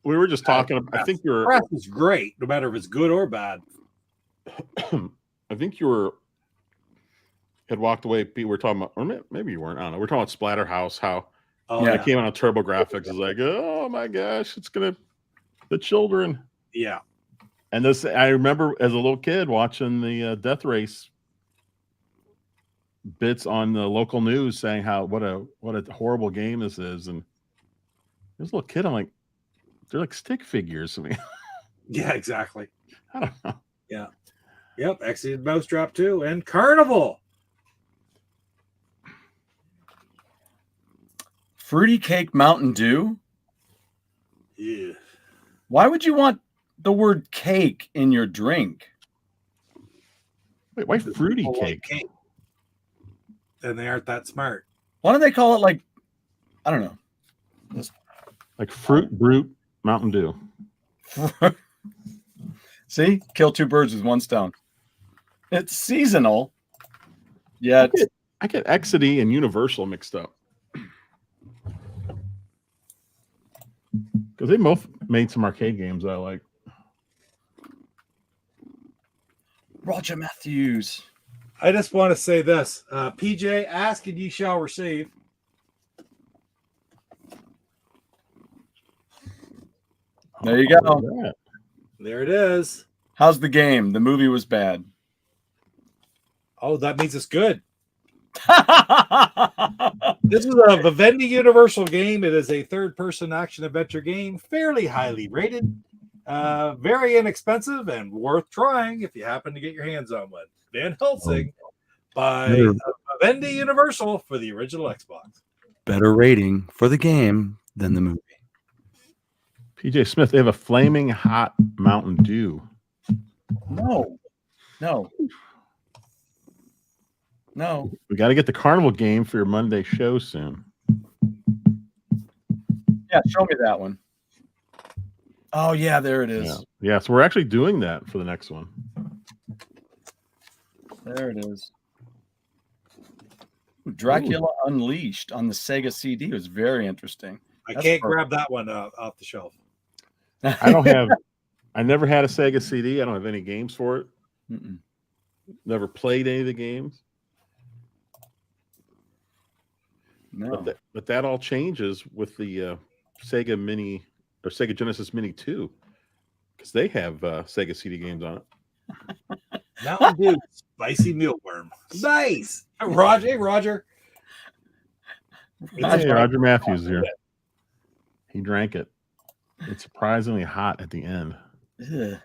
We were just talking. I think you're. Press is great, no matter if it's good or bad. I think you had walked away. We were talking about, or maybe you weren't. I don't know. We're talking about Splatterhouse. How it came out on Turbo Graphics. It's like, oh my gosh, it's gonna The children. Yeah. And this, I remember as a little kid watching the death race bits on the local news saying how what a horrible game this is. And as a little kid, I'm like, they're like stick figures. I mean, Yeah, exactly. I don't know. Yeah. Yep. Executed Mousetrap 2 and Carnival. Fruity Cake Mountain Dew. Yeah. Why would you want the word cake in your drink? Wait, why fruity People cake? like and they aren't that smart. Why don't they call it like, I don't know. Like Fruit Brute Mountain Dew. See, kill two birds with one stone. It's seasonal. Yeah, I get Exidy and Universal mixed up. Because they both made some arcade games I like. Roger Matthews. I just want to say this. PJ, ask and ye shall receive. There you go. Look at There it is. How's the game? The movie was bad. Oh, that means it's good. This is a Vivendi Universal game. It is a third-person action-adventure game, fairly highly rated, very inexpensive, and worth trying if you happen to get your hands on one. Van Helsing by Vivendi Universal for the original Xbox. Better rating for the game than the movie. PJ Smith, they have a flaming hot Mountain Dew. No. We got to get the Carnival game for your Monday show soon. Yeah, show me that one. Oh, yeah, there it is. Yeah, so we're actually doing that for the next one. There it is. Dracula Unleashed on the Sega CD was very interesting. I That's can't perfect. grab that one off the shelf. I never had a Sega CD. I don't have any games for it. Mm-mm. Never played any of the games. No. But that all changes with the Sega Mini or Sega Genesis Mini 2 because they have Sega CD games on it. Mountain Dew Spicy Mealworm. Nice. Roger. Hey, Roger. Hey, Roger Matthews here. He drank it. It's surprisingly hot at the end. Ugh.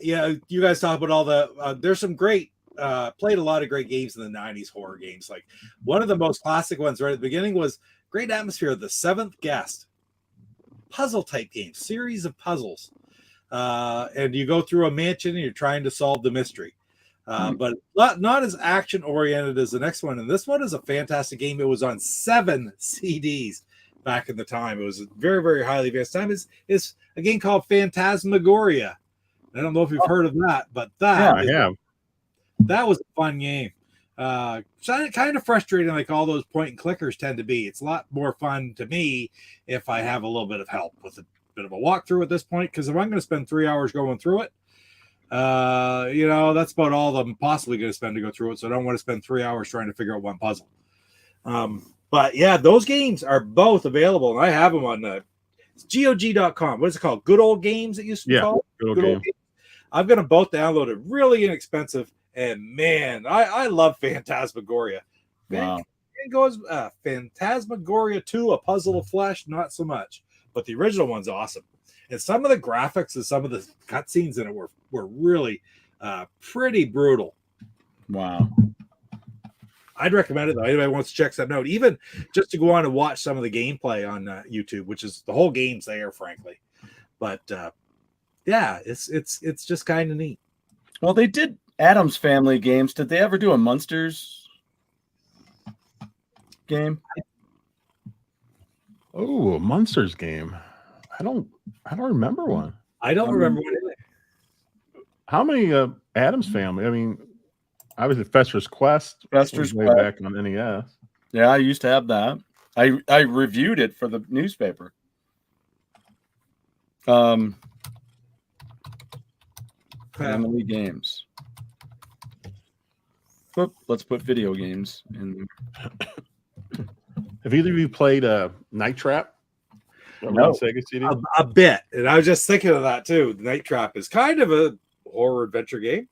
Yeah, you guys talk about all the there's some great played a lot of great games in the 90s, horror games. Like one of the most classic ones right at the beginning was Great Atmosphere, The Seventh Guest. Puzzle type game, series of puzzles. And you go through a mansion and you're trying to solve the mystery. But not as action oriented as the next one. And this one is a fantastic game. It was on 7 CDs back in the time. It was very, very highly advanced time. Is a game called Phantasmagoria. I don't know if you've heard of that, but I have. That was a fun game. Kind of frustrating, like all those point and clickers tend to be. It's a lot more fun to me if I have a little bit of help with a bit of a walkthrough at this point. Because if I'm going to spend 3 hours going through it, that's about all I'm possibly going to spend to go through it. So I don't want to spend 3 hours trying to figure out one puzzle. But yeah, those games are both available, and I have them on it's GOG.com. What is it called? Good Old Games, it used to be called? Good Old Games. I've got them both downloaded, really inexpensive. And man, I love Phantasmagoria. Wow. It goes Phantasmagoria 2, A Puzzle of Flesh, not so much. But the original one's awesome. And some of the graphics and some of the cutscenes in it were really pretty brutal. Wow. I'd recommend it though. Anybody wants to check something out, even just to go on and watch some of the gameplay on YouTube, which is the whole game's there, frankly. But yeah, it's just kind of neat. Well, they did Addams Family games. Did they ever do a Munsters game? Oh, a Munsters game. I don't remember one. I don't remember what it is. How many Addams Family? I mean, obviously Fester's Quest. Fester's way Quest. back on NES. Yeah, I used to have that. I reviewed it for the newspaper. Family games. Let's put video games in. Have either of you played Night Trap? on No. Sega CD? A bit, and I was just thinking of that too. Night Trap is kind of a horror adventure game.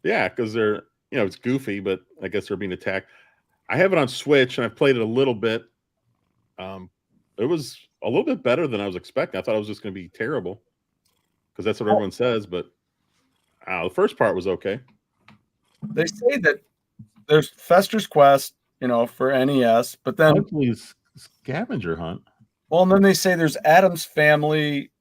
Yeah, because they're it's goofy, but I guess they're being attacked. I have it on Switch and I've played it a little bit. It was a little bit better than I was expecting. I thought it was just going to be terrible because that's what everyone says. But the first part was okay. They say that there's Fester's Quest, for NES, but then Hopefully it's Scavenger Hunt. Well, and then they say there's Adam's Family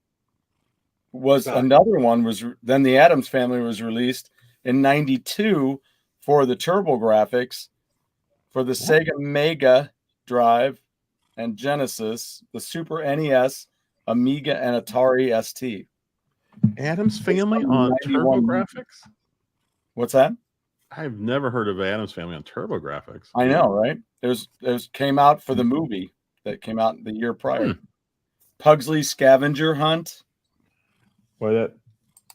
was another one. Then the Adams Family was released in '92 for the TurboGrafx, for the Sega Mega Drive and Genesis, the Super NES, Amiga, and Atari ST. Adams Family on TurboGrafx? What's that? I've never heard of Adams Family on TurboGrafx. I know, right? There's came out for the movie that came out the year prior. Pugsley Scavenger Hunt. Boy, that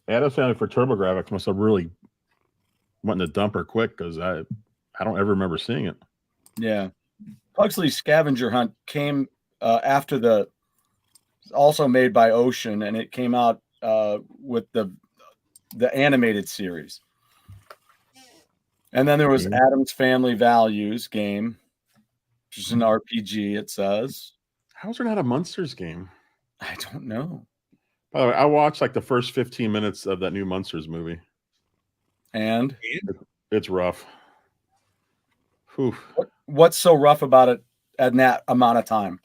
Adams Family for TurboGrafx must have really went in the dumper quick because I don't ever remember seeing it. Yeah. Pugsley Scavenger Hunt came after also made by Ocean, and it came out with the animated series. And then there was Adam's Family Values game, which is an RPG, it says. How's there not a Munsters game? I don't know. By the way, I watched like the first 15 minutes of that new Munsters movie. And? It's rough. Whew. What's so rough about it at that amount of time?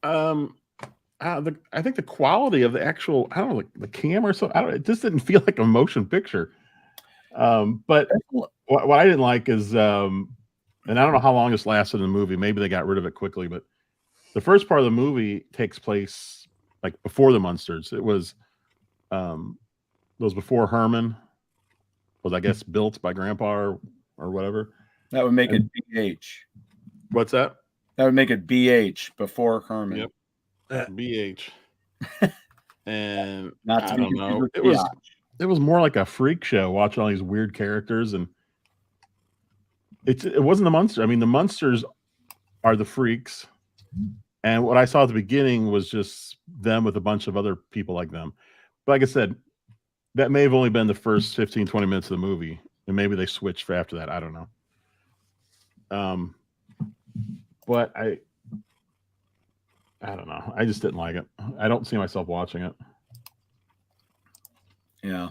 I think the quality of the actual, I don't know, the camera or so, it just didn't feel like a motion picture. But what I didn't like is, and I don't know how long this lasted in the movie. Maybe they got rid of it quickly, but the first part of the movie takes place like before the Munsters. It was before Herman was, I guess, built by Grandpa or whatever. That would make it BH. What's that? That would make it BH before Herman. Yep. BH. And Not to I be don't know. confused with It was more like a freak show watching all these weird characters, and it wasn't the Munsters. I mean, the Munsters are the freaks, and what I saw at the beginning was just them with a bunch of other people like them. But like I said, that may have only been the first 15, 20 minutes of the movie, and maybe they switched for after that. I don't know. But I don't know. I just didn't like it. I don't see myself watching it. Yeah.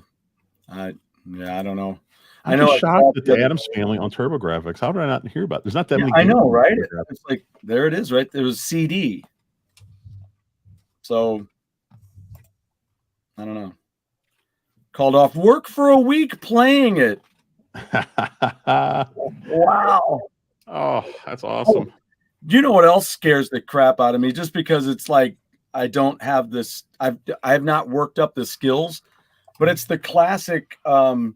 I don't know. I know. Shocked at the Adams Family on TurboGrafx. How did I not hear about it? There's not that many. I know, right? It's like there it is, right? There was CD. So I don't know. Called off work for a week playing it. Wow. Oh, that's awesome. You know what else scares the crap out of me? Just because it's like I don't have this. I have not worked up the skills. But it's the classic. Wait,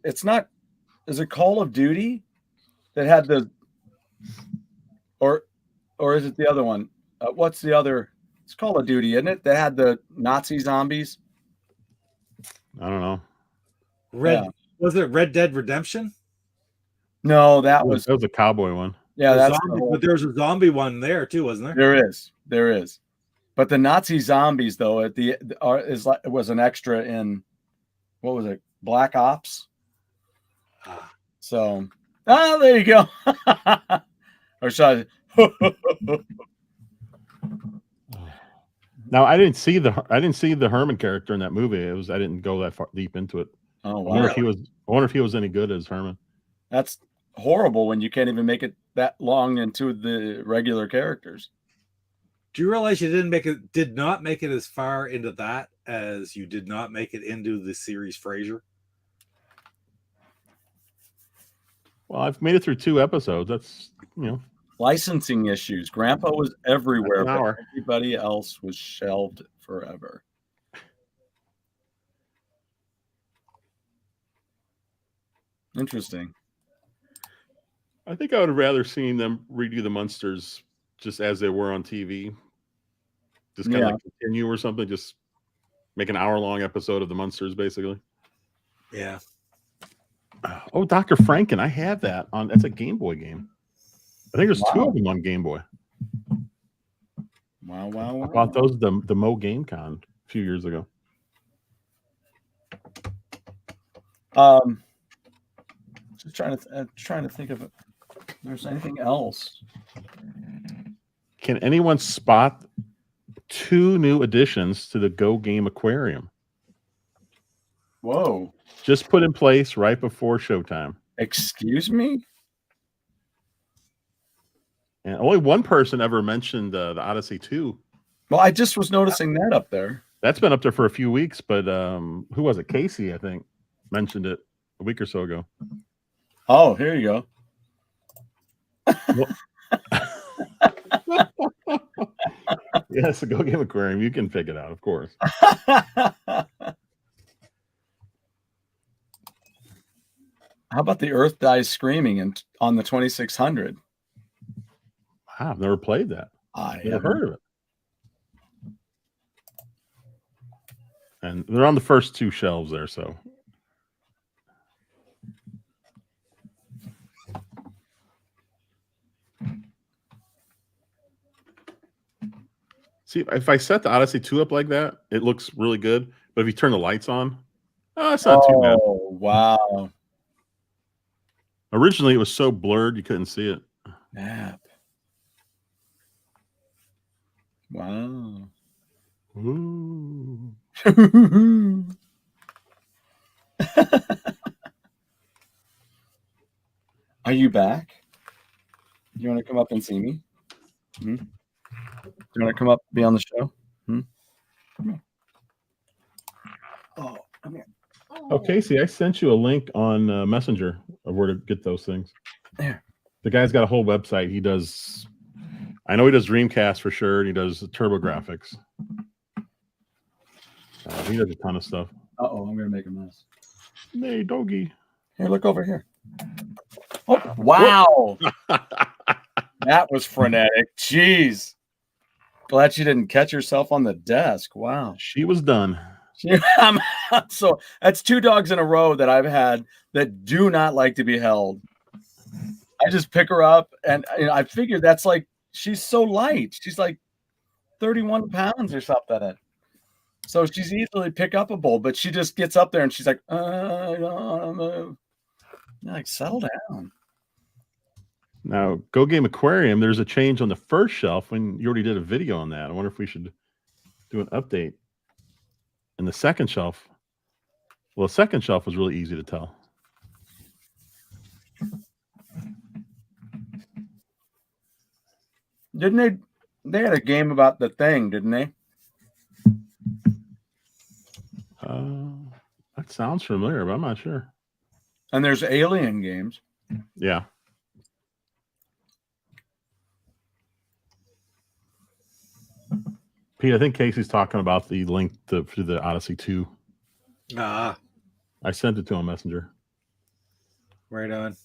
it's not. Is it Call of Duty that had the, or is it the other one? What's the other? It's Call of Duty, isn't it? That had the Nazi zombies. I don't know. Was it Red Dead Redemption? No, that was a cowboy one. Yeah, that's. But there's a zombie one there too, wasn't there? There is. But the Nazi zombies, though, was an extra in, what was it, Black Ops? So, there you go. Or should I? Now I didn't see the Herman character in that movie. I didn't go that far deep into it. Oh wow! I wonder if he was any good as Herman. That's horrible when you can't even make it that long into the regular characters. Do you realize you did not make it as far into that as you did not make it into the series Frasier? Well, I've made it through 2 episodes. That's, licensing issues. Grandpa was everywhere, but everybody else was shelved forever. Interesting. I think I would have rather seen them redo the Munsters just as they were on TV. Just kind of like continue or something. Just make an hour-long episode of the Munsters, basically. Yeah. Oh, Dr. Franken. I have that on. That's a Game Boy game. I think there's two of them on Game Boy. Wow, wow, wow. I bought those the Mo GameCon a few years ago. Just trying to think of if there's anything else. Can anyone spot 2 new additions to the Go Game Aquarium? Whoa. Just put in place right before showtime. Excuse me? And only one person ever mentioned the Odyssey 2. Well, I just was noticing that up there. That's been up there for a few weeks, but who was it? Casey, I think, mentioned it a week or so ago. Oh, here you go. Yes, the Go Game Aquarium. You can pick it out, of course. How about the Earth Dies Screaming on the 2600? Wow, I've never played that. I Never heard of it. And they're on the first 2 shelves there, so. See, if I set the Odyssey 2 up like that, it looks really good. But if you turn the lights on, it's not too bad. Oh, wow. Originally, it was so blurred you couldn't see it. Map. Wow. Ooh. Are you back? You want to come up and see me? Do you want to come up, be on the show? Come here. Oh, come here. Oh, Casey, I sent you a link on Messenger of where to get those things. There. The guy's got a whole website. He does, I know he does Dreamcast for sure. And he does Turbo Graphics. He does a ton of stuff. Uh-oh, I'm going to make a mess. Hey, doggy. Here, look over here. Oh, wow. That was frenetic. Jeez. Glad you didn't catch yourself on the desk. Wow. She was done. So that's 2 dogs in a row that I've had that do not like to be held. I just pick her up, and I figured that's like, she's so light. She's like 31 pounds or something. So she's easily pick upable, but she just gets up there and she's like, I don't want to move. Like, settle down. Now, Go Game Aquarium, there's a change on the first shelf when you already did a video on that. I wonder if we should do an update. And the second shelf, well, the second shelf was really easy to tell. Didn't they had a game about the thing, didn't they? That sounds familiar, but I'm not sure. And there's Alien games. Yeah. Pete, I think Casey's talking about the link to the Odyssey 2. I sent it to him on Messenger. Right on.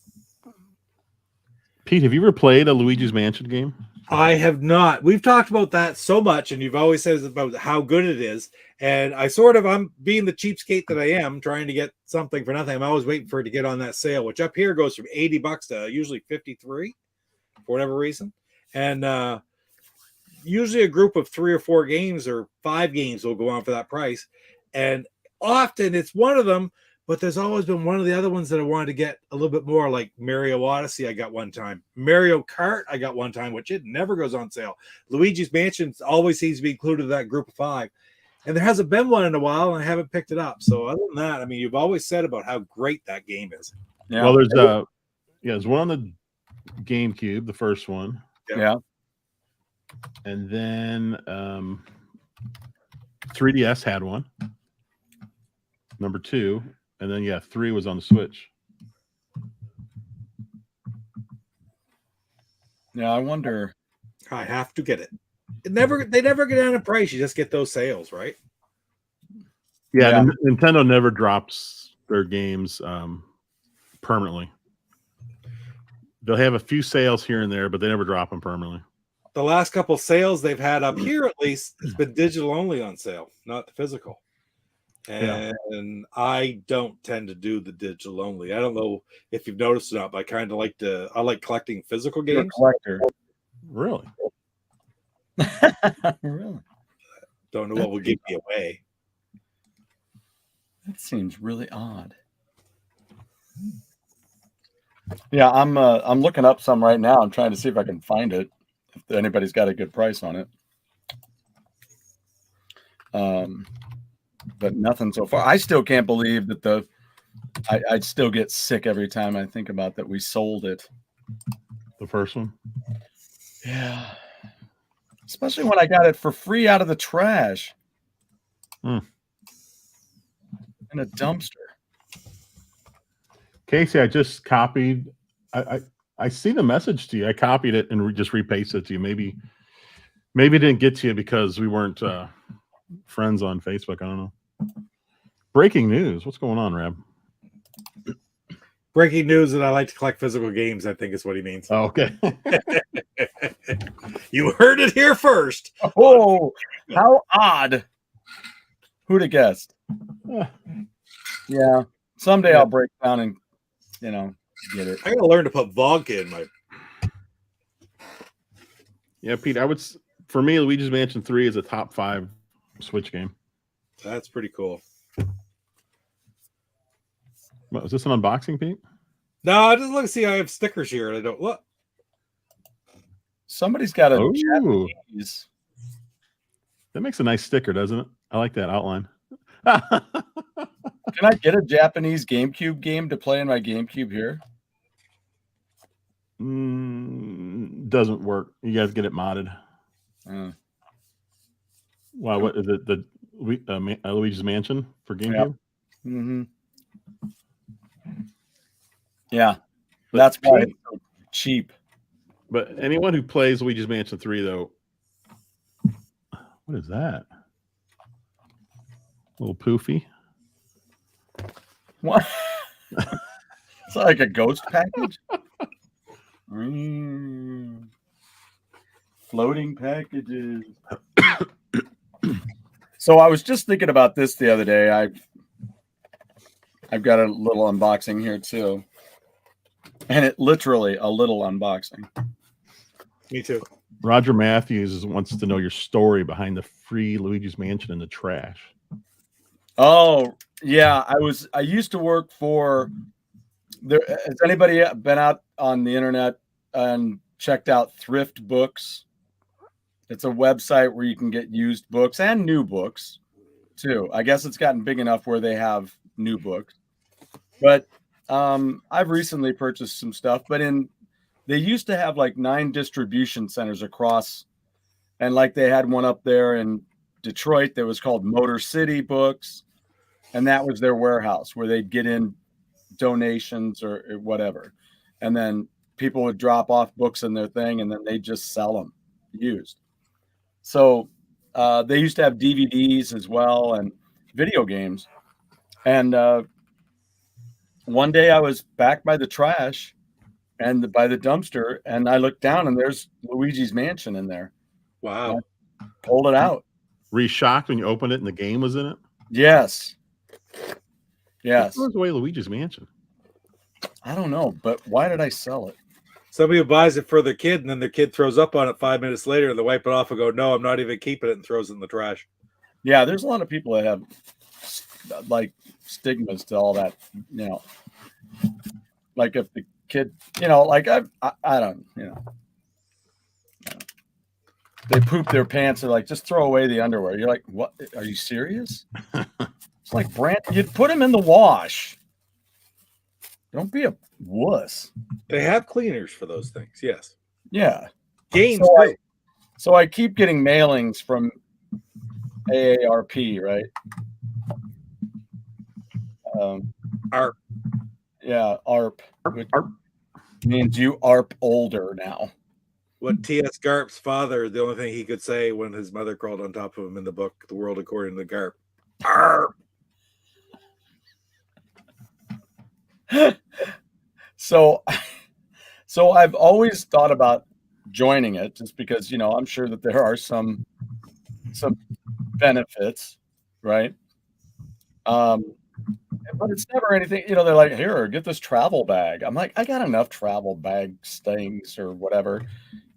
Pete, have you ever played a Luigi's Mansion game? I have not. We've talked about that so much, and you've always said about how good it is. And I'm being the cheapskate that I am, trying to get something for nothing. I'm always waiting for it to get on that sale, which up here goes from $80 to usually 53 for whatever reason. And usually a group of 3 or 4 games or 5 games will go on for that price. And often it's one of them, but there's always been one of the other ones that I wanted to get a little bit more, like Mario Odyssey I got one time. Mario Kart I got one time, which it never goes on sale. Luigi's Mansion always seems to be included in that group of 5. And there hasn't been one in a while, and I haven't picked it up. So other than that, I mean, you've always said about how great that game is. Yeah. Well, there's one on the GameCube, the first one. Yeah. And then 3DS had one. Number 2. And then 3 was on the Switch. Yeah, I wonder. I have to get it. They never get down in price. You just get those sales, right? Yeah. Nintendo never drops their games permanently. They'll have a few sales here and there, but they never drop them permanently. The last couple sales they've had up here, at least, it's been digital only on sale, not the physical. And I don't tend to do the digital only. I don't know if you've noticed or not, but I like collecting physical You're a games. collector. Really? Really? Don't know what will give me away. That seems really odd. Yeah, I'm looking up some right now. I'm trying to see if I can find it. If anybody's got a good price on it. But nothing so far. I still can't believe that I still get sick every time I think about that we sold it. The first one? Yeah. Especially when I got it for free out of the trash. In a dumpster. Casey, I just copied. I see the message to you. I copied it and just repasted it to you. Maybe it didn't get to you because we weren't friends on Facebook. I don't know. Breaking news. What's going on, Rab? Breaking news that I like to collect physical games, I think is what he means. Oh, okay. You heard it here first. Oh, how odd. Who'd have guessed? Yeah. Someday I'll break down and, get it. I gotta learn to put vodka in my. Yeah, Pete, for me, Luigi's Mansion 3 is a top 5 Switch game. That's pretty cool. What, is this an unboxing, Pete? No, I just look to see I have stickers here and I don't look. Somebody's got a Ooh. Japanese. That makes a nice sticker, doesn't it? I like that outline. Can I get a Japanese GameCube game to play in my GameCube here? Doesn't work. You guys get it modded. Wow, what is it? The Luigi's Mansion for GameCube? Yep. Mm-hmm. Yeah, that's why it's so cheap. But anyone who plays Luigi's Mansion 3, though, what is that? A little poofy. What? It's like a ghost package. Floating packages. So I was just thinking about this the other day. I've got a little unboxing here too. And it literally a little unboxing. Me too. Roger Matthews wants to know your story behind the free Luigi's Mansion in the trash. Oh, yeah. I used to work for has anybody been out on the internet and checked out Thrift Books? It's a website where you can get used books and new books too. I guess it's gotten big enough where they have new books. But I've recently purchased some stuff, but they used to have like 9 distribution centers across, and like they had one up there in Detroit that was called Motor City Books, and that was their warehouse where they'd get in donations or whatever, and then people would drop off books in their thing, and then they just sell them used. So they used to have DVDs as well and video games. And one day I was back by the trash and by the dumpster, and I looked down and there's Luigi's Mansion in there. Wow. Pulled it out. Were you shocked when you opened it and the game was in it? Yes. Yes. Who throws away Luigi's Mansion? I don't know, but why did I sell it? Somebody who buys it for their kid, and then their kid throws up on it 5 minutes later, and they wipe it off and go, "No, I'm not even keeping it," and throws it in the trash. Yeah, there's a lot of people that have like stigmas to all that, Like if the kid, like I don't, they poop their pants. They're like, just throw away the underwear. You're like, what? Are you serious? It's like you'd put them in the wash. Don't be a wuss. They have cleaners for those things. Yes. Yeah. Games. So I keep getting mailings from AARP, right? ARP. Yeah, ARP. Which means you ARP older now. What T.S. Garp's father, the only thing he could say when his mother crawled on top of him in the book, The World According to Garp. ARP. So I've always thought about joining it just because, I'm sure that there are some benefits, right? But it's never anything, you know, they're like, here, get this travel bag. I'm like, I got enough travel bag things or whatever.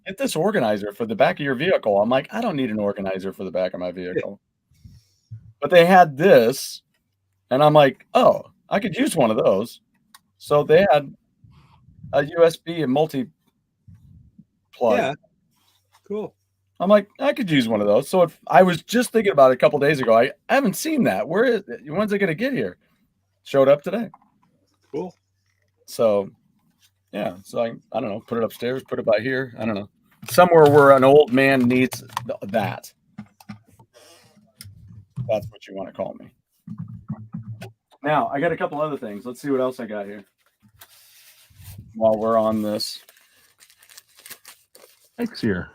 Get this organizer for the back of your vehicle. I'm like, I don't need an organizer for the back of my vehicle. But they had this, and I'm like, oh, I could use one of those. So they had a USB and multi plug. Yeah. Cool. I'm like, I could use one of those. So if I was just thinking about it a couple days ago, I haven't seen that. Where is it? When's it going to get here? Showed up today. Cool. So, yeah. So I don't know. Put it upstairs. Put it by here. I don't know. Somewhere where an old man needs that. That's what you want to call me. Now, I got a couple other things. Let's see what else I got here. While we're on this. Thanks here.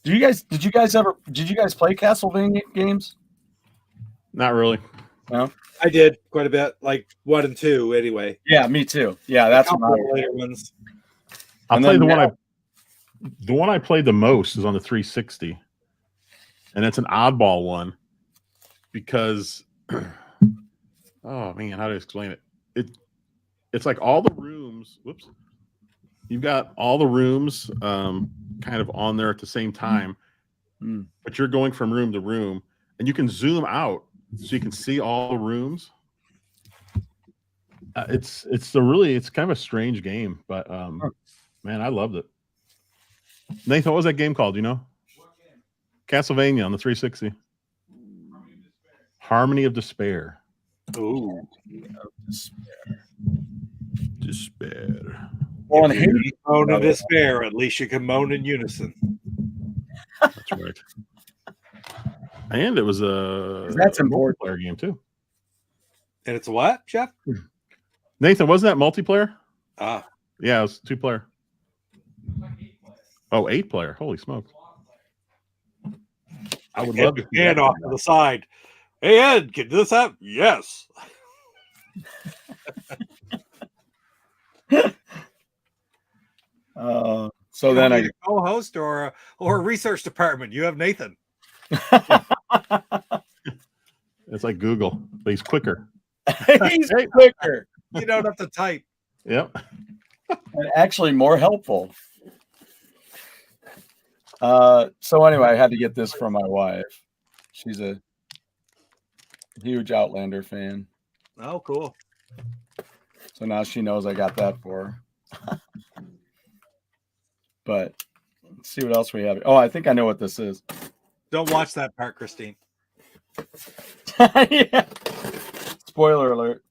Did you guys play Castlevania games? Not really. No. I did quite a bit, like 1 and 2 anyway. Yeah, me too. Yeah, that's A what couple I of later ones. I'll And tell you then the one I played the most is on the 360, and it's an oddball one because, oh man, how do I explain it? It's like all the rooms. Whoops, you've got all the rooms kind of on there at the same time, but you're going from room to room, and you can zoom out so you can see all the rooms. It's kind of a strange game, but man, I loved it. Nathan, what was that game called? You know? Castlevania on the 360. Harmony of Despair. Ooh. Despair. Well, and If you moan in despair, at least you can moan in unison. That's right. And it was a important. multiplayer game too. And it's what, Jeff? Nathan, wasn't that multiplayer? Ah. Yeah, it was 2-player. Oh, 8-player. Holy smokes. I would love to see hand that off to the side. Hey Ed, can this happen? Yes. So then a co-host or a research department. You have Nathan. It's like Google, but he's quicker. He's quicker. You don't have to type. Yep. And actually more helpful. So anyway, I had to get this from my wife. She's a huge Outlander fan. Oh, cool. So now she knows I got that for her. But let's see what else we have. Oh, I think I know what this is. Don't watch that part, Christine. Yeah. Spoiler alert.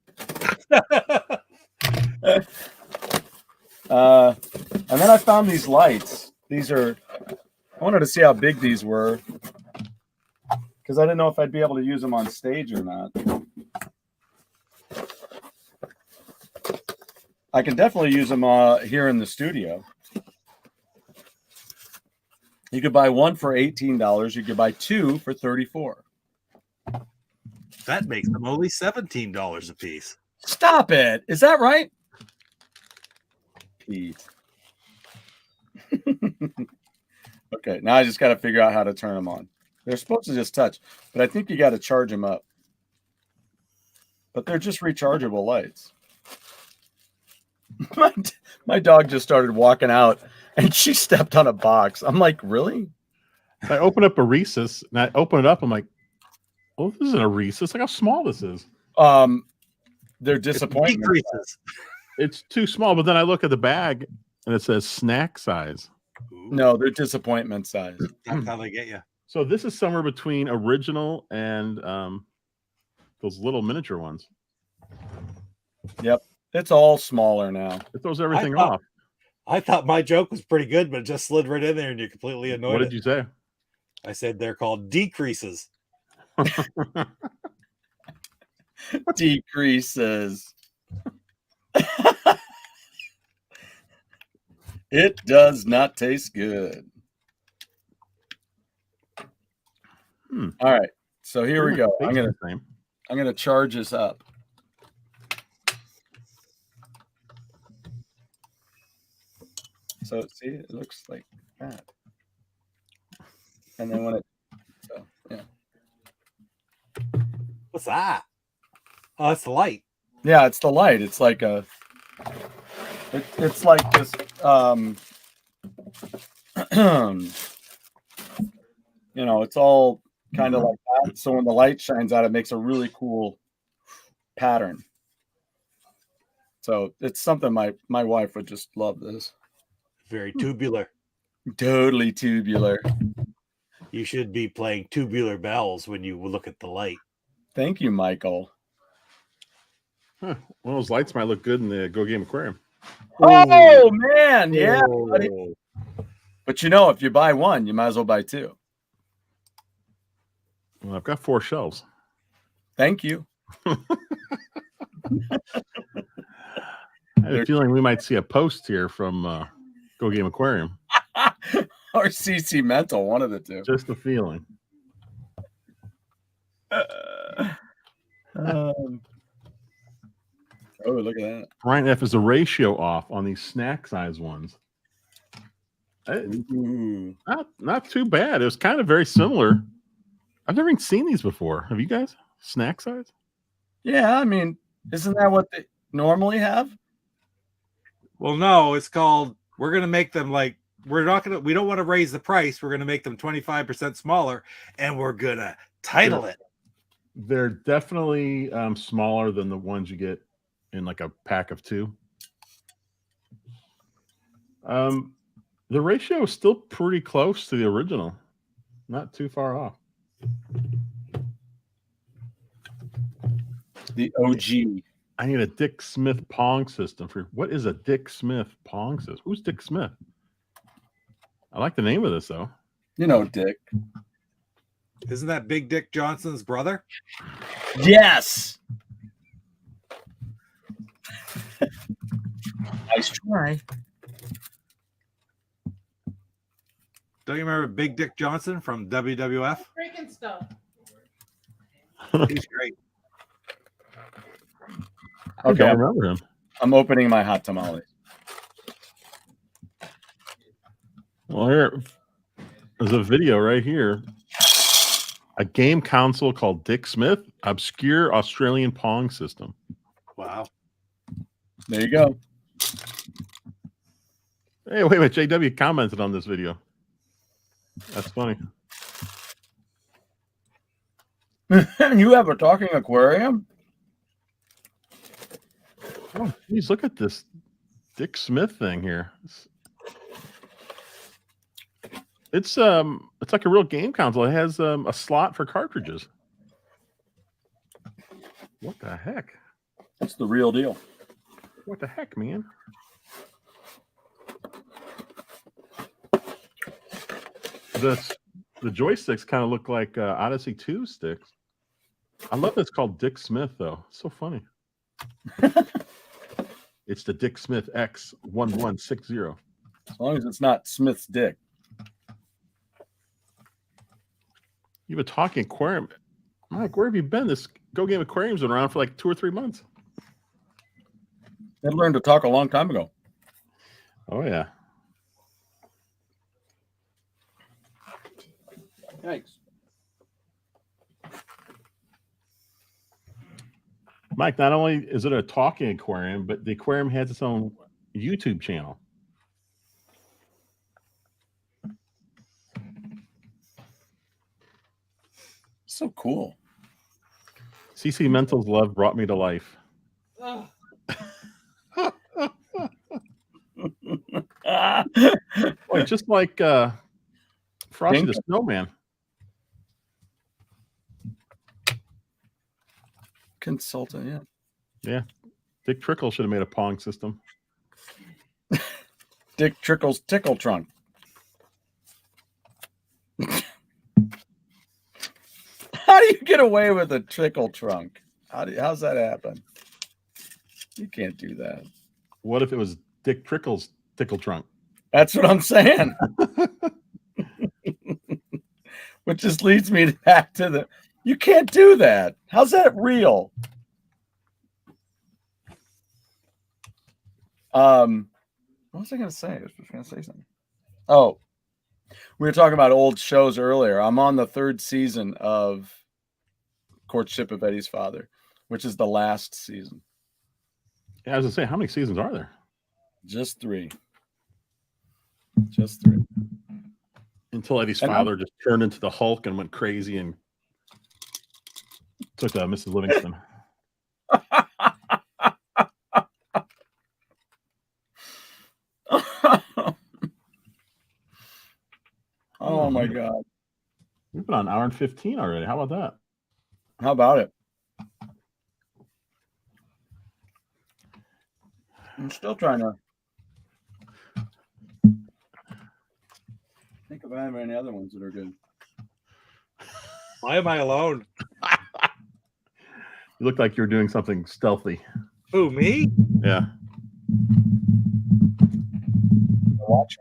And then I found these lights. These are, I wanted to see how big these were because I didn't know if I'd be able to use them on stage or not. I can definitely use them here in the studio. You could buy one for $18. You could buy two for $34. That makes them only $17 a piece. Stop it. Is that right? Pete. Okay, now I just got to figure out how to turn them on. They're supposed to just touch, but I think you got to charge them up. But they're just rechargeable lights. My dog just started walking out, and she stepped on a box. I'm like, really? I open up a Reese's, and I open it up. I'm like, oh, this isn't a Reese's. Look how small this is. They're disappointment. It's too small, but then I look at the bag, and it says snack size. Ooh. No, they're disappointment size. That's how they get you. So this is somewhere between original and those little miniature ones. Yep. It's all smaller now. It throws everything off. I thought my joke was pretty good, but it just slid right in there and you completely annoyed What did you say? I said they're called decreases. Decreases. It does not taste good. All right. So here we go. I'm gonna charge this up. So see, it looks like that. And then when it, so yeah. What's that? Oh, that's the light. Yeah, it's the light. It's like a. It's like this. You know, it's all kind of like that. So when the light shines out, it makes a really cool pattern. So it's something my wife would just love this. Very tubular. Totally tubular. You should be playing Tubular Bells when you look at the light. Thank you, Michael. Huh. One of those lights might look good in the Go Game Aquarium. Oh man, yeah. Buddy. Oh. But you know, if you buy one, you might as well buy two. Well, I've got 4 shelves. Thank you. I have a feeling we might see a post here from Go Game Aquarium. Or CC Mental, one of the two. Just a feeling. Oh, look at that. Brian F, is the ratio off on these snack size ones? Ooh. Not too bad. It was kind of very similar. I've never even seen these before. Have you guys? Snack size? Yeah, I mean, isn't that what they normally have? Well, no, it's called. We're gonna make them like we don't want to raise the price. We're gonna make them 25% smaller, and we're gonna title it. They're definitely smaller than the ones you get in like a pack of 2. The ratio is still pretty close to the original. Not too far off. The OG. I need a Dick Smith Pong system for what is a Dick Smith Pong system? Who's Dick Smith? I like the name of this though. You know, Dick. Isn't that Big Dick Johnson's brother? Yes. Nice try. Don't you remember Big Dick Johnson from WWF? Breaking stuff. He's great. I Okay, don't remember him. I'm opening my hot tamale. Well, here there's a video right here. A game console called Dick Smith, obscure Australian Pong system. Wow. There you go. Hey, wait a minute. JW commented on this video. That's funny. You have a talking aquarium? Oh, geez, look at this Dick Smith thing here. It's like a real game console. It has a slot for cartridges. What the heck? That's the real deal. What the heck, man? The joysticks kind of look like Odyssey 2 sticks. I love that it's called Dick Smith, though. It's so funny. It's the Dick Smith X1160. As long as it's not Smith's dick. You have a talking aquarium. Mike, where have you been? This Go Game Aquarium's been around for like 2 or 3 months. They learned to talk a long time ago. Oh, yeah. Thanks. Mike, not only is it a talking aquarium, but the aquarium has its own YouTube channel. So cool. CC Mental's love brought me to life. Ugh. Boy, just like Frosty the Snowman. Consultant, yeah. Yeah. Dick Trickle should have made a Pong system. Dick Trickle's tickle trunk. How do you get away with a trickle trunk? How's that happen? You can't do that. What if it was Dick Trickle's tickle trunk? That's what I'm saying. Which just leads me back to the. You can't do that. How's that real? What was I going to say? I was going to say something. Oh, we were talking about old shows earlier. I'm on the 3rd season of Courtship of Eddie's Father, which is the last season. Yeah, I was gonna say, how many seasons are there? Just 3. Just 3. Until Eddie's And father just turned into the Hulk and went crazy and took Mrs. Livingston. Oh my God. We've been on an hour and 15 already. How about that? How about it? I'm still trying to think if I have any other ones that are good. Why am I alone? You look like you're doing something stealthy. Who, me? Yeah. Watch.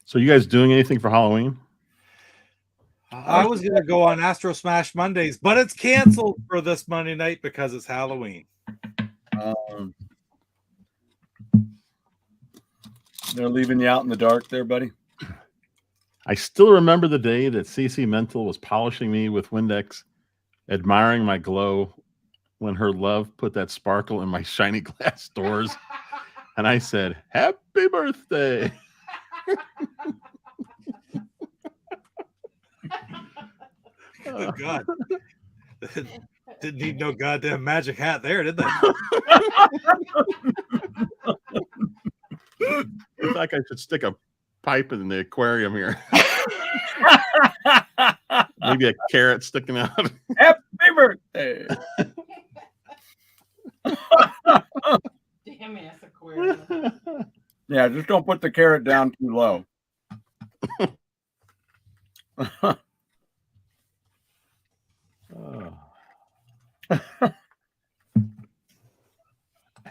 So you guys doing anything for Halloween? I was going to go on Astro Smash Mondays, but it's canceled for this Monday night because it's Halloween. They're leaving you out in the dark there, buddy. I still remember the day that CC Mental was polishing me with Windex, admiring my glow when her love put that sparkle in my shiny glass doors. And I said, "Happy birthday." Oh, God. Didn't need no goddamn magic hat there, did they? In fact, I should stick a pipe in the aquarium here. Maybe a carrot sticking out. Happy birthday. Damn ass aquarium. Yeah, just don't put the carrot down too low.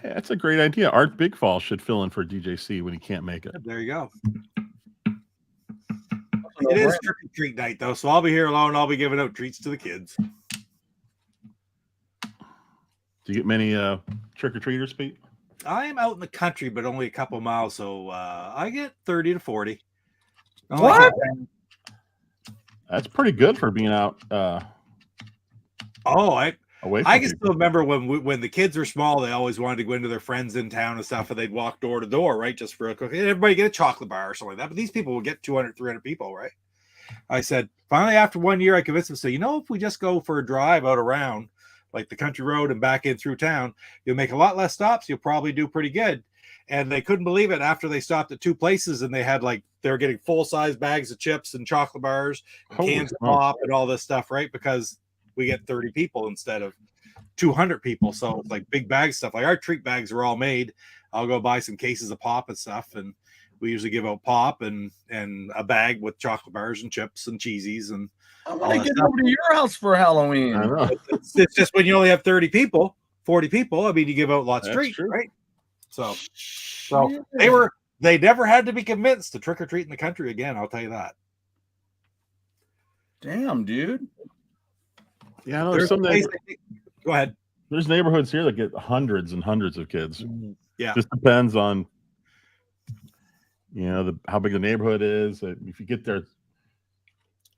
Hey, that's a great idea. Art Bigfall should fill in for DJC when he can't make it. There you go. It is trick or treat night, though, so I'll be here alone. I'll be giving out treats to the kids. Do you get many trick or treaters, Pete? I am out in the country, but only a couple miles, so I get 30 to 40. What? That's pretty good for being out. Away from I can people. still remember when the kids were small, they always wanted to go into their friends in town and stuff, and they'd walk door to door, right? Just for a cook. Everybody get a chocolate bar or something like that. But these people would get 200, 300 people, right? I said, finally, after 1 year, I convinced them, so, if we just go for a drive out around, like the country road and back in through town, you'll make a lot less stops. You'll probably do pretty good. And they couldn't believe it after they stopped at 2 places and they had they were getting full-size bags of chips and chocolate bars, and cans of pop and all this stuff, right? Because we get 30 people instead of 200 people. So it's like big bag stuff. Like our treat bags are all made. I'll go buy some cases of pop and stuff. And we usually give out pop and a bag with chocolate bars and chips and cheesies. And I want to get over to your house for Halloween. I know. It's just when you only have 30 people, 40 people. I mean, you give out lots of That's treats, true. right? So they never had to be convinced to trick or treat in the country again. I'll tell you that. Damn, dude. Yeah, I know. Go ahead. There's neighborhoods here that get hundreds and hundreds of kids. Yeah. Just depends on, how big the neighborhood is. If you get there,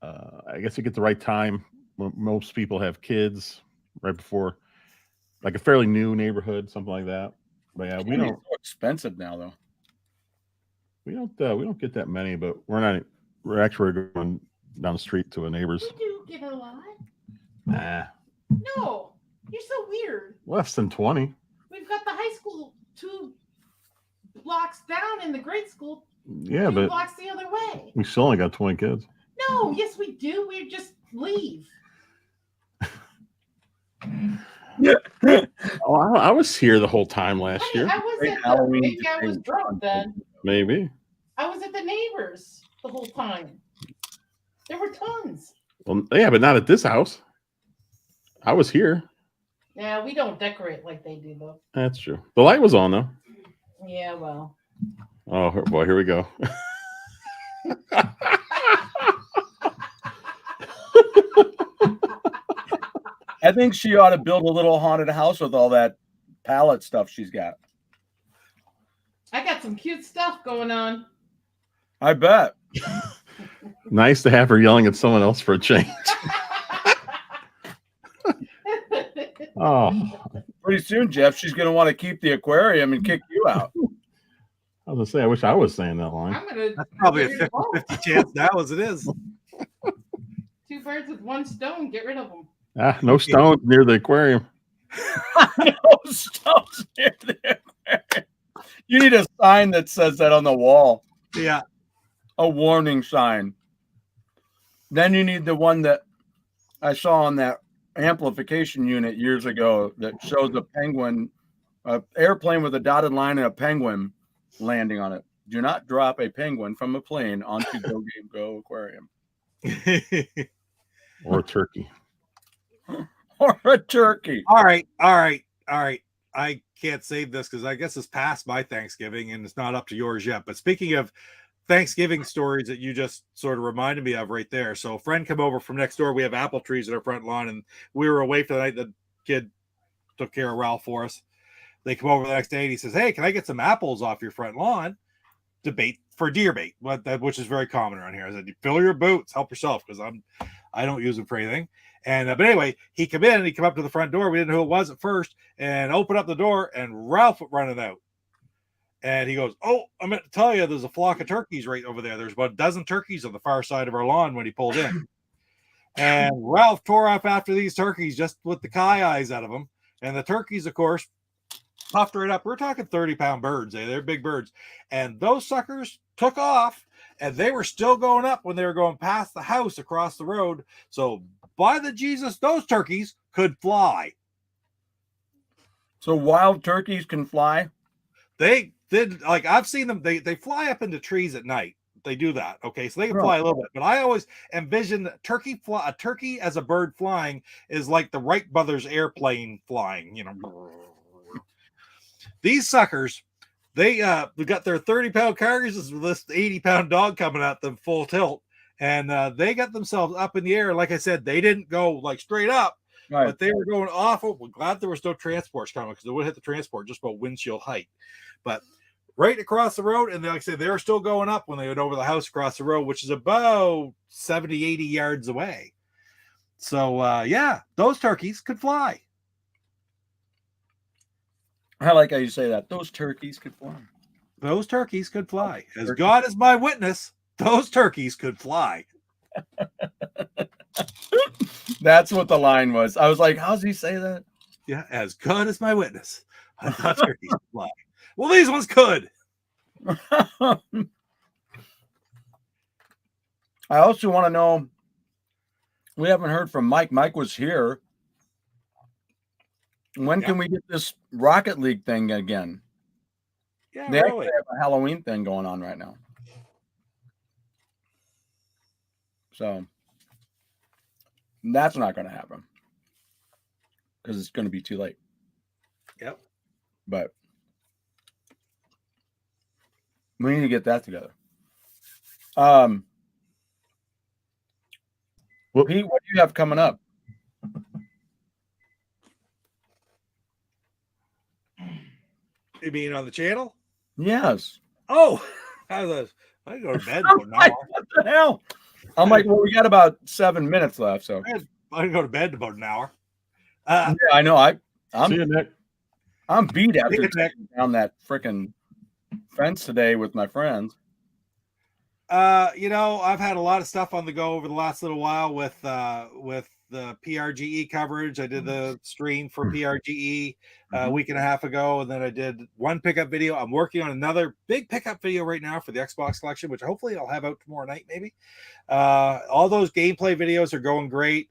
I guess you get the right time when most people have kids right before, like a fairly new neighborhood, something like that. But yeah, we don't. It's so expensive now, though. We don't get that many, but we're actually going down the street to a neighbor's. We do get a lot. Nah, No, you're so weird. less than 20. We've got the high school 2 blocks down and the grade school Yeah, 2 but blocks the other way. we still only got 20 kids. No, yes, we do. We just leave. Oh, I was here the whole time last year. I was Great at Halloween maybe I was drunk then. Maybe. I was at the neighbors the whole time. There were tons. Well, yeah, but not at this house. I was here. Yeah, we don't decorate like they do, though. That's true. The light was on, though. Yeah, well. Oh, boy, here we go. I think she ought to build a little haunted house with all that pallet stuff she's got. I got some cute stuff going on. I bet. Nice to have her yelling at someone else for a change. Oh, Pretty soon, Jeff, she's going to want to keep the aquarium and kick you out. I was gonna say, I wish I was saying that line. I'm gonna That's probably a get rid of both. 50-50 chance now, as it is. 2 birds with 1 stone. Get rid of them. Ah, no stones near the aquarium. No stones near the aquarium. You need a sign that says that on the wall. Yeah. A warning sign. Then you need the one that I saw on that amplification unit years ago that shows a penguin, an airplane with a dotted line and a penguin landing on it. Do not drop a penguin from a plane onto GoGameGo aquarium. Or a turkey. Or a turkey. All right. I can't save this because I guess it's past my Thanksgiving and it's not up to yours yet. But speaking of Thanksgiving stories that you just sort of reminded me of right there. So a friend come over from next door. We have apple trees in our front lawn, and we were away for the night. The kid took care of Ralph for us. They come over the next day and he says, "Hey, can I get some apples off your front lawn to bait for deer bait?" Which is very common around here. I said, "Fill your boots, help yourself," because I don't use them for anything. And but anyway, he come in and he come up to the front door. We didn't know who it was at first, and open up the door, and Ralph running out. And he goes, "Oh, I meant to tell you, there's a flock of turkeys right over there. There's about a dozen turkeys on the far side of our lawn." When he pulled in, and Ralph tore off after these turkeys just with the kai eyes out of them. And the turkeys, of course, puffed right up. We're talking 30-pound birds. They're big birds. And those suckers took off, and they were still going up when they were going past the house across the road. So by the Jesus, those turkeys could fly. So wild turkeys can fly? They did, like, I've seen them. They fly up into trees at night. They do that. Okay, so they can fly a little bit. But I always envision a turkey as a bird flying is like the Wright brothers airplane flying, you know. These suckers, they got their 30-pound carcasses with this 80-pound dog coming at them full tilt. And they got themselves up in the air. Like I said, they didn't go like straight up, Right. but they were going off. We're glad there was no transports coming because they would hit the transport just about windshield height. But right across the road, and like I said, they were still going up when they went over the house across the road, which is about 70, 80 yards away. So, yeah, those turkeys could fly. I like how you say that. Those turkeys could fly. Those turkeys could fly. As God is my witness, those turkeys could fly. That's what the line was. I was like, how's he say that? Yeah, as God is my witness, I thought turkeys could fly. Well, these ones could. I also want to know, we haven't heard from Mike. Mike was here. When can we get this Rocket League thing again? Yeah, They really. actually have a Halloween thing going on right now. So that's not going to happen because it's going to be too late. Yep. But we need to get that together. Pete, what do you have coming up? You mean on the channel? Yes. Oh, I go to bed about an Like, hour. what the hell? I'm like, well, we got about 7 minutes left, so I go to bed in about an hour. yeah, I know. See I'm you, Nick. beat after See you, Nick. taking down that freaking fence today with my friends. You know, I've had a lot of stuff on the go over the last little while with the PRGE coverage. I did the stream for PRGE a week and a half ago, and then I did one pickup video. I'm working on another big pickup video right now for the Xbox collection, which hopefully I'll have out tomorrow night, maybe. All those gameplay videos are going great.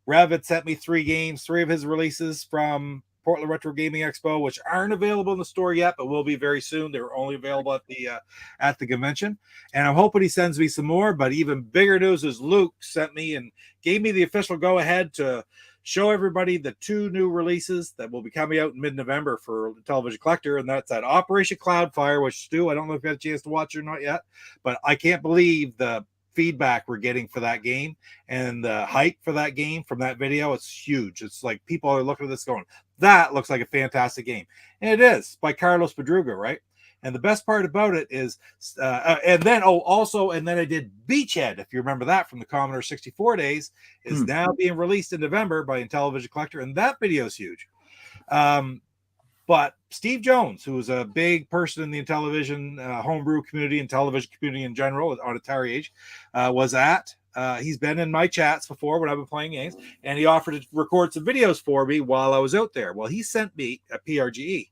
Rev had sent me 3 games, 3 of his releases from Portland Retro Gaming Expo, which aren't available in the store yet, but will be very soon. They're only available at the convention, and I'm hoping he sends me some more. But even bigger news is Luke sent me and gave me the official go-ahead to show everybody the 2 new releases that will be coming out in mid-November for the Television Collector, and that's at Operation Cloudfire, which Stu, I don't know if you had a chance to watch it or not yet, but I can't believe the feedback we're getting for that game and the hype for that game from that video. It's huge. It's like people are looking at this going, that looks like a fantastic game. And it is by Carlos Pedruga, right? And the best part about it is, and then I did Beachhead, if you remember that from the Commodore 64 days, is now being released in November by Intellivision Collector, and that video is huge. But Steve Jones, who is a big person in the Intellivision homebrew community and television community in general on Atari Age, he's been in my chats before when I've been playing games, and he offered to record some videos for me while I was out there. Well, he sent me a PRGE.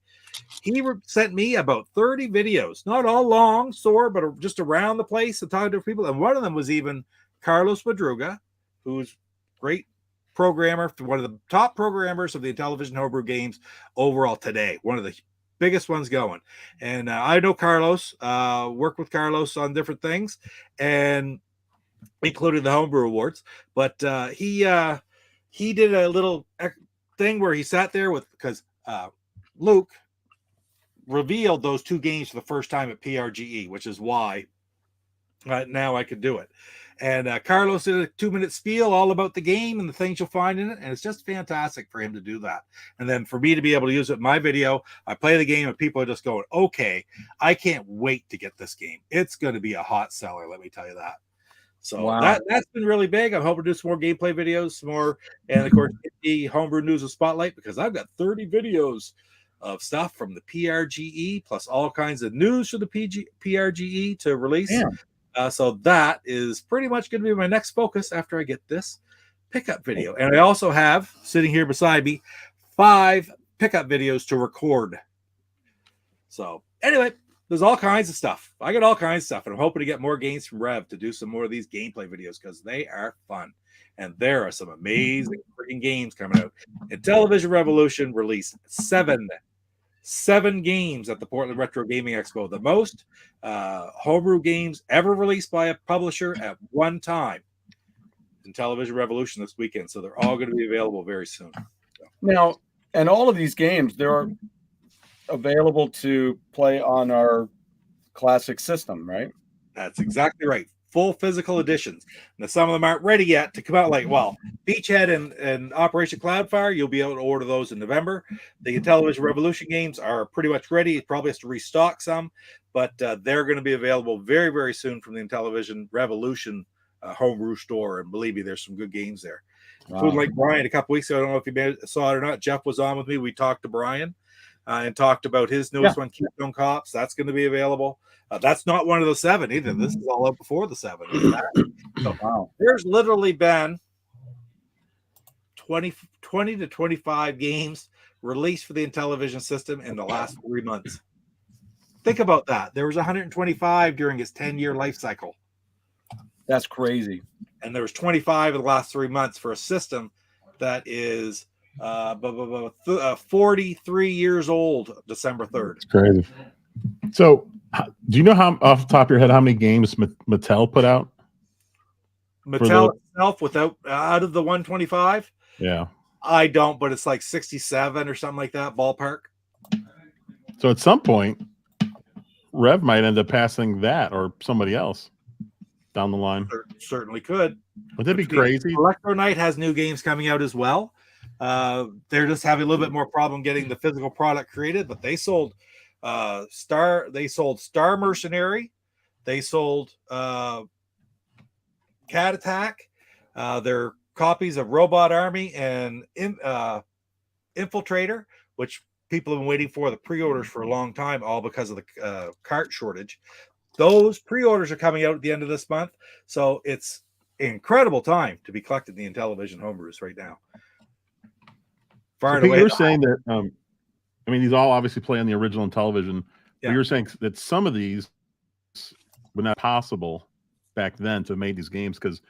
He sent me about 30 videos, not all long, but just around the place and talking to people. And one of them was even Carlos Madruga, who's great programmer, one of the top programmers of the Intellivision homebrew games overall today, one of the biggest ones going. And I know Carlos, work with Carlos on different things, and including the homebrew awards. But he did a little thing where he sat there because Luke revealed those two games for the first time at PRGE, which is why now I could do it. And Carlos did a 2-minute spiel all about the game and the things you'll find in it. And it's just fantastic for him to do that. And then for me to be able to use it in my video, I play the game and people are just going, okay, I can't wait to get this game. It's going to be a hot seller, let me tell you that. So that's been really big. I'm hoping to do some more gameplay videos, some more, and of course, the homebrew news and spotlight, because I've got 30 videos of stuff from the PRGE, plus all kinds of news for the PRGE to release. So that is pretty much going to be my next focus after I get this pickup video. And I also have, sitting here beside me, 5 pickup videos to record. So anyway, there's all kinds of stuff. I got all kinds of stuff, and I'm hoping to get more games from Rev to do some more of these gameplay videos because they are fun. And there are some amazing freaking games coming out. Intellivision Revolution released 7 games at the Portland Retro Gaming Expo, the most homebrew games ever released by a publisher at one time. Intellivision Revolution this weekend, so they're all going to be available very soon. Now, and all of these games, they're available to play on our classic system, right? That's exactly right. Full physical editions. Now, some of them aren't ready yet to come out. Like, well, Beachhead and Operation Cloudfire, you'll be able to order those in November. The Intellivision Revolution games are pretty much ready. It probably has to restock some, but they're going to be available very, very soon from the Intellivision Revolution homebrew store. And believe me, there's some good games there. Wow. Food Like Brian, a couple weeks ago, I don't know if you saw it or not. Jeff was on with me. We talked to Brian and talked about his newest one, Keystone Cops. That's going to be available. That's not one of the 7 either. This is all up before the 7. So, wow. There's literally been 20 to 25 games released for the Intellivision system in the last 3 months. Think about that. There was 125 during its 10-year life cycle. That's crazy. And there was 25 in the last 3 months for a system that is 43 years old, December 3rd. It's crazy. So, do you know how, off the top of your head, how many games Mattel put out? Mattel itself, out of the 125? Yeah. I don't, but it's like 67 or something like that, ballpark. So at some point, Rev might end up passing that or somebody else down the line. Certainly could. Would that be crazy? Electro Knight has new games coming out as well. They're just having a little bit more problem getting the physical product created, but they sold Star Mercenary, they sold Cat Attack, their copies of Robot Army and Infiltrator, which people have been waiting for the pre-orders for a long time, all because of the cart shortage. Those pre-orders are coming out at the end of this month, so it's incredible time to be collecting the Intellivision homebrews right now. So Pete, you're saying that I mean, these all obviously play on the original Intellivision. But you're saying that some of these were not possible back then to have made these games because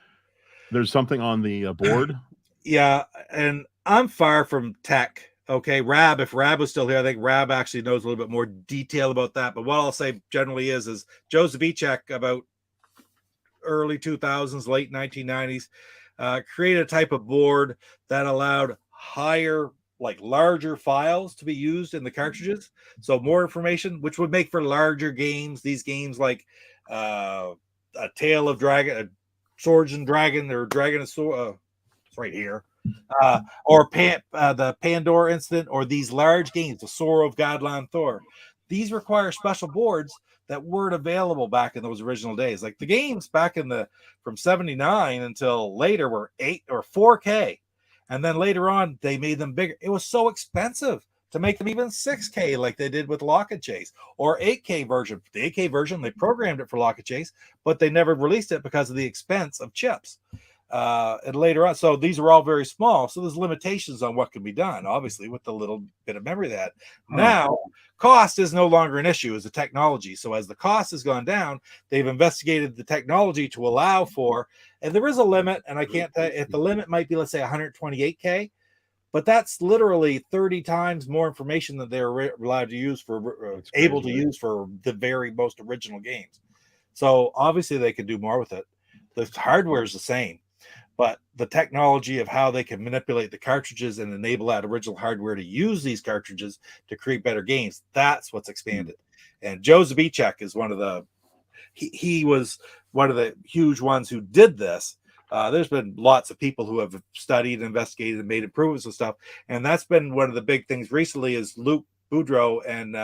there's something on the board. Yeah, and I'm far from tech. Okay, Rab, if Rab was still here, I think Rab actually knows a little bit more detail about that. But what I'll say generally is Joe Zavicek, about early 2000s, late 1990s, created a type of board that allowed larger files to be used in the cartridges. So more information, which would make for larger games. These games like a Tale of Dragon, Swords and Dragon, or Dragon and Sword, it's right here. Or the Pandora Incident, or these large games, the Sorrow of Godland Thor. these require special boards that weren't available back in those original days. Like the games back in from 79 until later were 8 or 4K. And then later on, they made them bigger. It was so expensive to make them even 6K like they did with Lock and Chase, or 8K version. The 8K version, they programmed it for Lock and Chase, but they never released it because of the expense of chips. And later on, so these are all very small. So there's limitations on what can be done, obviously, with the little bit of memory they had. Now, cost is no longer an issue as a technology. So as the cost has gone down, they've investigated the technology to allow for, and there is a limit, and I can't tell if the limit might be, let's say 128K, but that's literally 30 times more information than they're allowed to use for, able to use for the very most original games. So obviously they could do more with it. The hardware is the same, but the technology of how they can manipulate the cartridges and enable that original hardware to use these cartridges to create better games, that's what's expanded. And Joe Zabicek is one of the, he was one of the huge ones who did this. There's been lots of people who have studied, investigated, and made improvements and stuff. And that's been one of the big things recently is Luke Boudreau and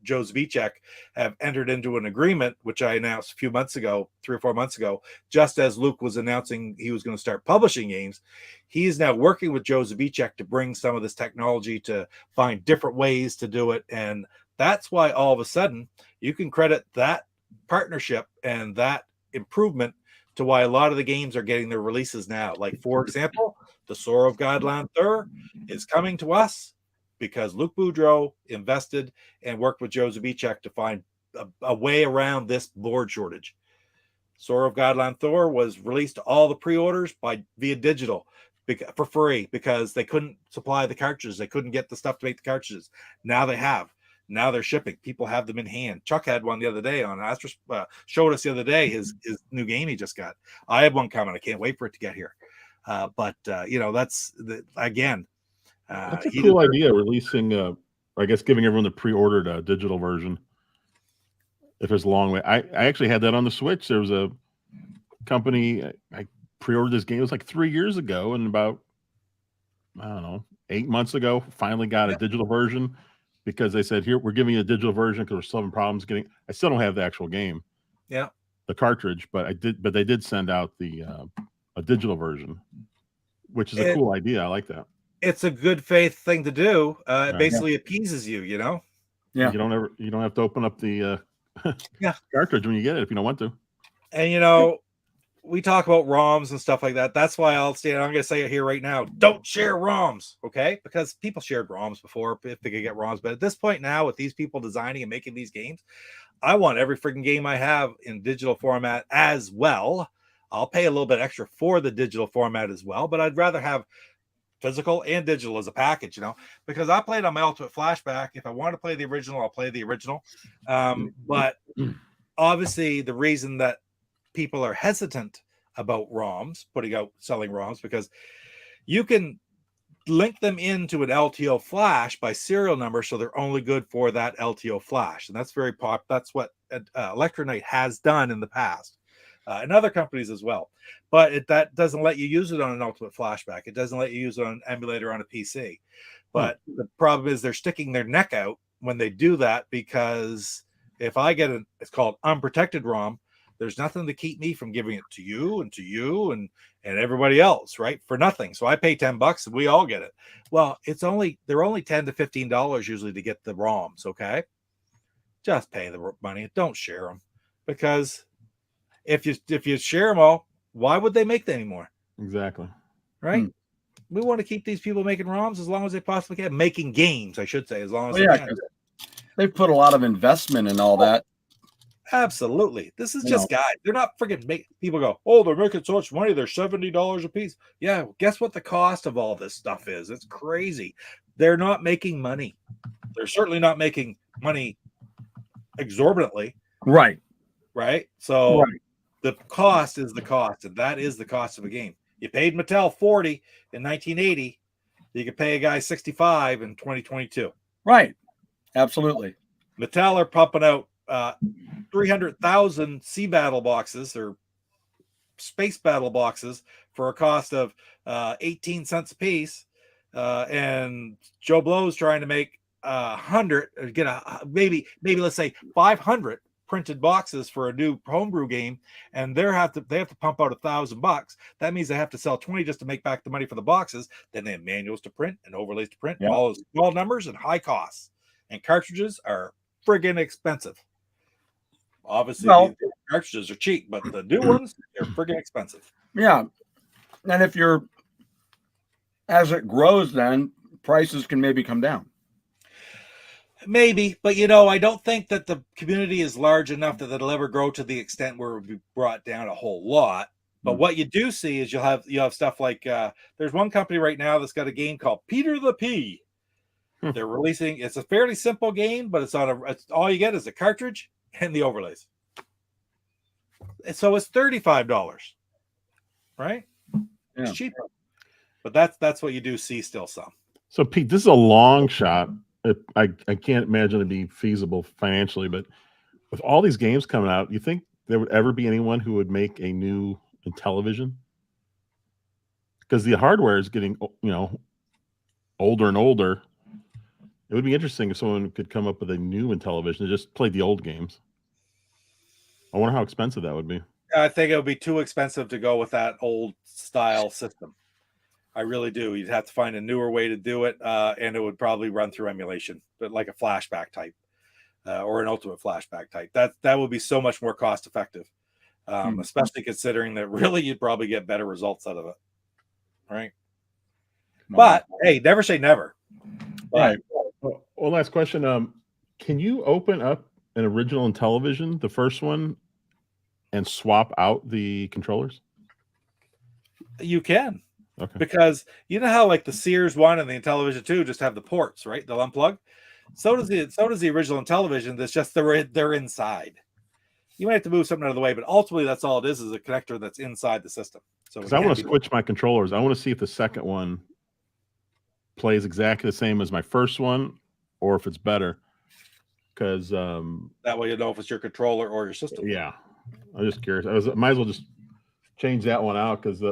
Joe Zabicek have entered into an agreement, which I announced a few months ago, 3 or 4 months ago, just as Luke was announcing he was going to start publishing games. He is now working with Joe Zabicek to bring some of this technology to find different ways to do it. And that's why all of a sudden you can credit that partnership and that improvement to why a lot of the games are getting their releases now. Like, for example, the Sorrow of Godland Thur is coming to us because Luke Boudreau invested and worked with Joe Zabicek to find a way around this board shortage. Sorrow of Godland Thur was released to all the pre-orders via digital for free because they couldn't supply the cartridges. They couldn't get the stuff to make the cartridges. Now they have. Now they're shipping. People have them in hand. Chuck had one the other day on Astro, showed us the other day his new game he just got. I have one coming. I can't wait for it to get here. But that's again. That's a cool idea, releasing, I guess, giving everyone the pre-ordered digital version. If there's a long way, I actually had that on the Switch. There was a company I pre-ordered this game. It was like 3 years ago, and about 8 months ago, finally got a digital version because they said, "Here, we're giving you a digital version because we're still having problems getting." I still don't have the actual game, the cartridge, but they did send out a digital version, which is a cool idea. I like that. It's a good faith thing to do. It basically appeases you, you know. Yeah, you don't have to open up the cartridge when you get it if you don't want to. And we talk about ROMs and stuff like that. That's why I'm going to say it here right now. Don't share ROMs, okay? Because people shared ROMs before if they could get ROMs. But at this point now, with these people designing and making these games, I want every freaking game I have in digital format as well. I'll pay a little bit extra for the digital format as well, but I'd rather have physical and digital as a package, because I played on my Ultimate Flashback. If I want to play the original, I'll play the original. But obviously the reason that people are hesitant about ROMs, selling ROMs, because you can link them into an LTO flash by serial number, so they're only good for that LTO flash, and that's very pop. That's what Electronite has done in the past, and other companies as well. But that doesn't let you use it on an Ultimate Flashback. It doesn't let you use it on an emulator on a PC. But the problem is they're sticking their neck out when they do that, because if I get it's called unprotected ROM, there's nothing to keep me from giving it to you and everybody else, right? For nothing. So I pay $10 and we all get it. Well, they're only $10 to $15 usually to get the ROMs. Okay. Just pay the money. Don't share them, because if you share them all, why would they make them anymore? Exactly. Right. We want to keep these people making ROMs as long as they possibly can, making games, I should say, as long as they can. They put a lot of investment in all that. Absolutely. This is just guys. They're not freaking people go, oh, they're making so much money. They're $70 a piece. Yeah. Guess what the cost of all this stuff is? It's crazy. They're not making money. They're certainly not making money exorbitantly. Right. So the cost is the cost, and that is the cost of a game. You paid Mattel $40 in 1980. You could pay a guy $65 in 2022. Right. Absolutely. Mattel are pumping out 300,000 Sea Battle boxes or Space Battle boxes for a cost of 18 cents a piece, and Joe Blow's trying to make 100, get a maybe let's say 500 printed boxes for a new homebrew game, and they have to pump out $1,000. That means they have to sell 20 just to make back the money for the boxes. Then they have manuals to print and overlays to print, all those small numbers and high costs. And cartridges are friggin' expensive. Obviously, the cartridges are cheap, but the new ones, they're friggin' expensive. Yeah. And if as it grows, then prices can maybe come down. Maybe, but I don't think that the community is large enough that it'll ever grow to the extent where it would be brought down a whole lot. But what you do see is you have stuff like there's one company right now that's got a game called Peter the P. They're releasing. It's a fairly simple game, but it's all you get is a cartridge and the overlays. And so it's $35, right? It's cheaper, but that's what you do see still some. So Pete, this is a long shot. I can't imagine it'd be feasible financially, but with all these games coming out, you think there would ever be anyone who would make a new Intellivision? Because the hardware is getting older and older. It would be interesting if someone could come up with a new Intellivision and just play the old games. I wonder how expensive that would be. I think it would be too expensive to go with that old style system. I really do. You'd have to find a newer way to do it, and it would probably run through emulation, but like a flashback type or an ultimate flashback type. That would be so much more cost effective, especially considering that really you'd probably get better results out of it, right? But hey, never say never. Right. Well, last question. Can you open up an original Intellivision, the first one, and swap out the controllers? You can. Okay. Because you know how like the Sears one and the Intellivision 2 just have the ports, right? They'll unplug. So does the original Intellivision. That's just they're inside. You might have to move something out of the way, but ultimately that's all it is a connector that's inside the system. So I want to switch my controllers. I want to see if the second one plays exactly the same as my first one, or if it's better. Because that way you know if it's your controller or your system. Yeah, I'm just curious. Might as well just change that one out because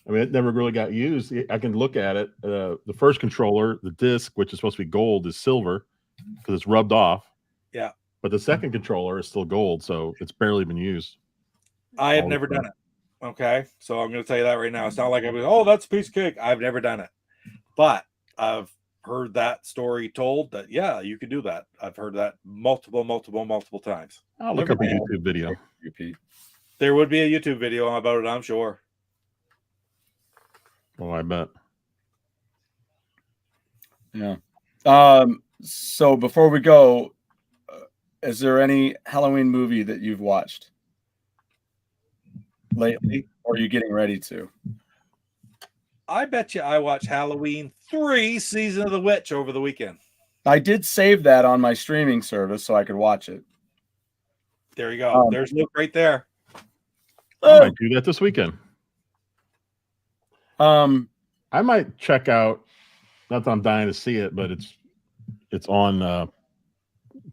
it never really got used. I can look at it. The first controller, the disc, which is supposed to be gold, is silver because it's rubbed off. Yeah. But the second controller is still gold, so it's barely been used. I have never done it. Okay. So I'm going to tell you that right now. It's not like that's a piece of cake. I've never done it. But I've heard that story told that, yeah, you could do that. I've heard that multiple times. I'll look up a YouTube video. There would be a YouTube video about it, I'm sure. Oh, I bet. Yeah. So before we go, is there any Halloween movie that you've watched lately, or are you getting ready to? I bet you I watched Halloween 3 Season of the Witch over the weekend. I did save that on my streaming service so I could watch it. There you go. There's Luke right there. I might do that this weekend. I might check out. Not that I'm dying to see it, but it's on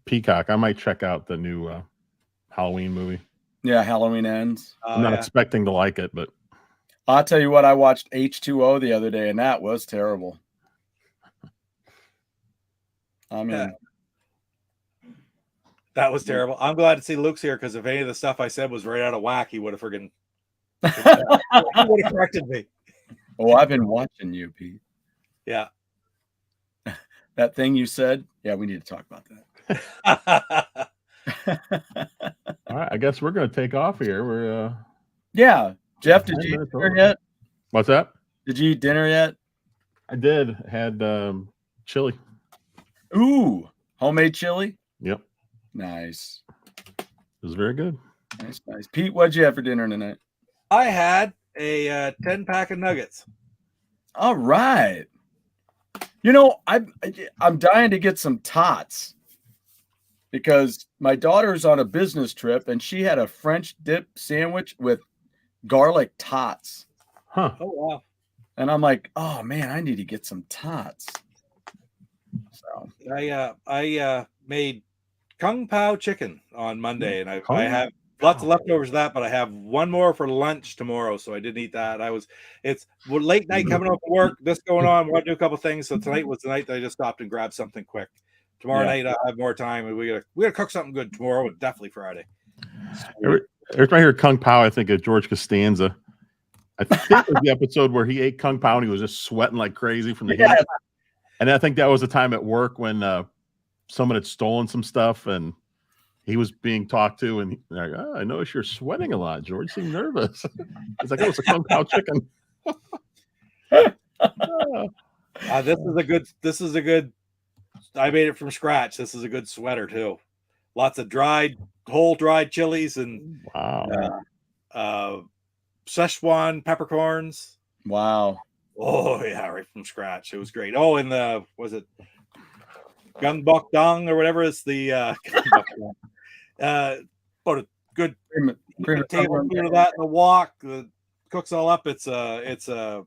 Peacock. I might check out the new Halloween movie. Yeah, Halloween Ends. I'm not expecting to like it, but I'll tell you what. I watched H2O the other day, and that was terrible. I mean, that was terrible. I'm glad to see Luke's here because if any of the stuff I said was right out of whack, he would have friggin' he would have corrected me. Oh, I've been watching you, Pete. Yeah. That thing you said, yeah, we need to talk about that. All right, I guess we're going to take off here. We're yeah. Jeff, did you eat dinner yet? What's that? Did you eat dinner yet? I did. Had chili. Ooh, homemade chili? Yep. Nice. It was very good. Nice. Pete, what'd you have for dinner tonight? I had a 10-pack of nuggets. All right. You know, I'm dying to get some tots because my daughter's on a business trip and she had a French dip sandwich with garlic tots. Huh. Oh, wow. And I'm like, oh man, I need to get some tots. So I made Kung Pao chicken on Monday, and I have Lots of leftovers of that, but I have one more for lunch tomorrow, so I didn't eat that. It's late night coming home from work, this going on, want to do a couple things. So tonight was the night that I just stopped and grabbed something quick. Tomorrow night I have more time, and we gotta cook something good tomorrow, and definitely Friday. Every time I hear Kung Pao, I think of George Costanza. I think it was the episode where he ate Kung Pao and he was just sweating like crazy from the heat. And I think that was the time at work when someone had stolen some stuff and he was being talked to, and like, oh, I notice you're sweating a lot, George. You seem nervous. He's like, oh, it's a Kung Pao chicken. This is a good. I made it from scratch. This is a good sweater too. Lots of whole dried chilies and Szechuan peppercorns. Wow. Oh yeah, right from scratch. It was great. Oh, and was it Gung Bok Dong or whatever? It's the but a good table food of that in the wok. Cooks all up. It's a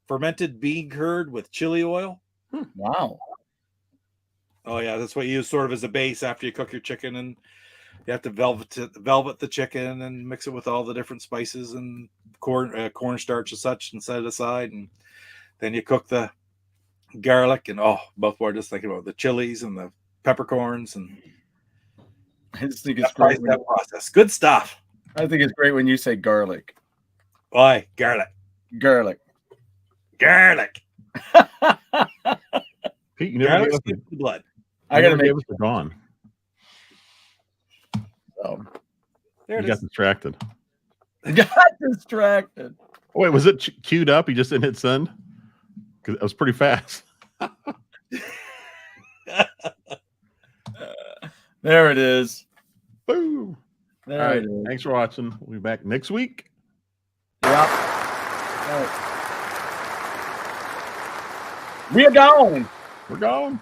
fermented bean curd with chili oil. Wow. Oh yeah, that's what you use sort of as a base after you cook your chicken, and you have to velvet the chicken and mix it with all the different spices and cornstarch and such, and set it aside, and then you cook the garlic and both were just thinking about the chilies and the peppercorns, and I just think it's great. That process, good stuff. I think it's great when you say garlic. Why garlic? Garlic. Pete, you never gave us the blood. I gotta make it for Dawn. Oh, there You got distracted. got distracted. Oh, wait, was it queued up? You just didn't hit send? Because it was pretty fast. There it is. Boom. There All right. it is. Thanks for watching. We'll be back next week. Yep. We are gone. We're gone.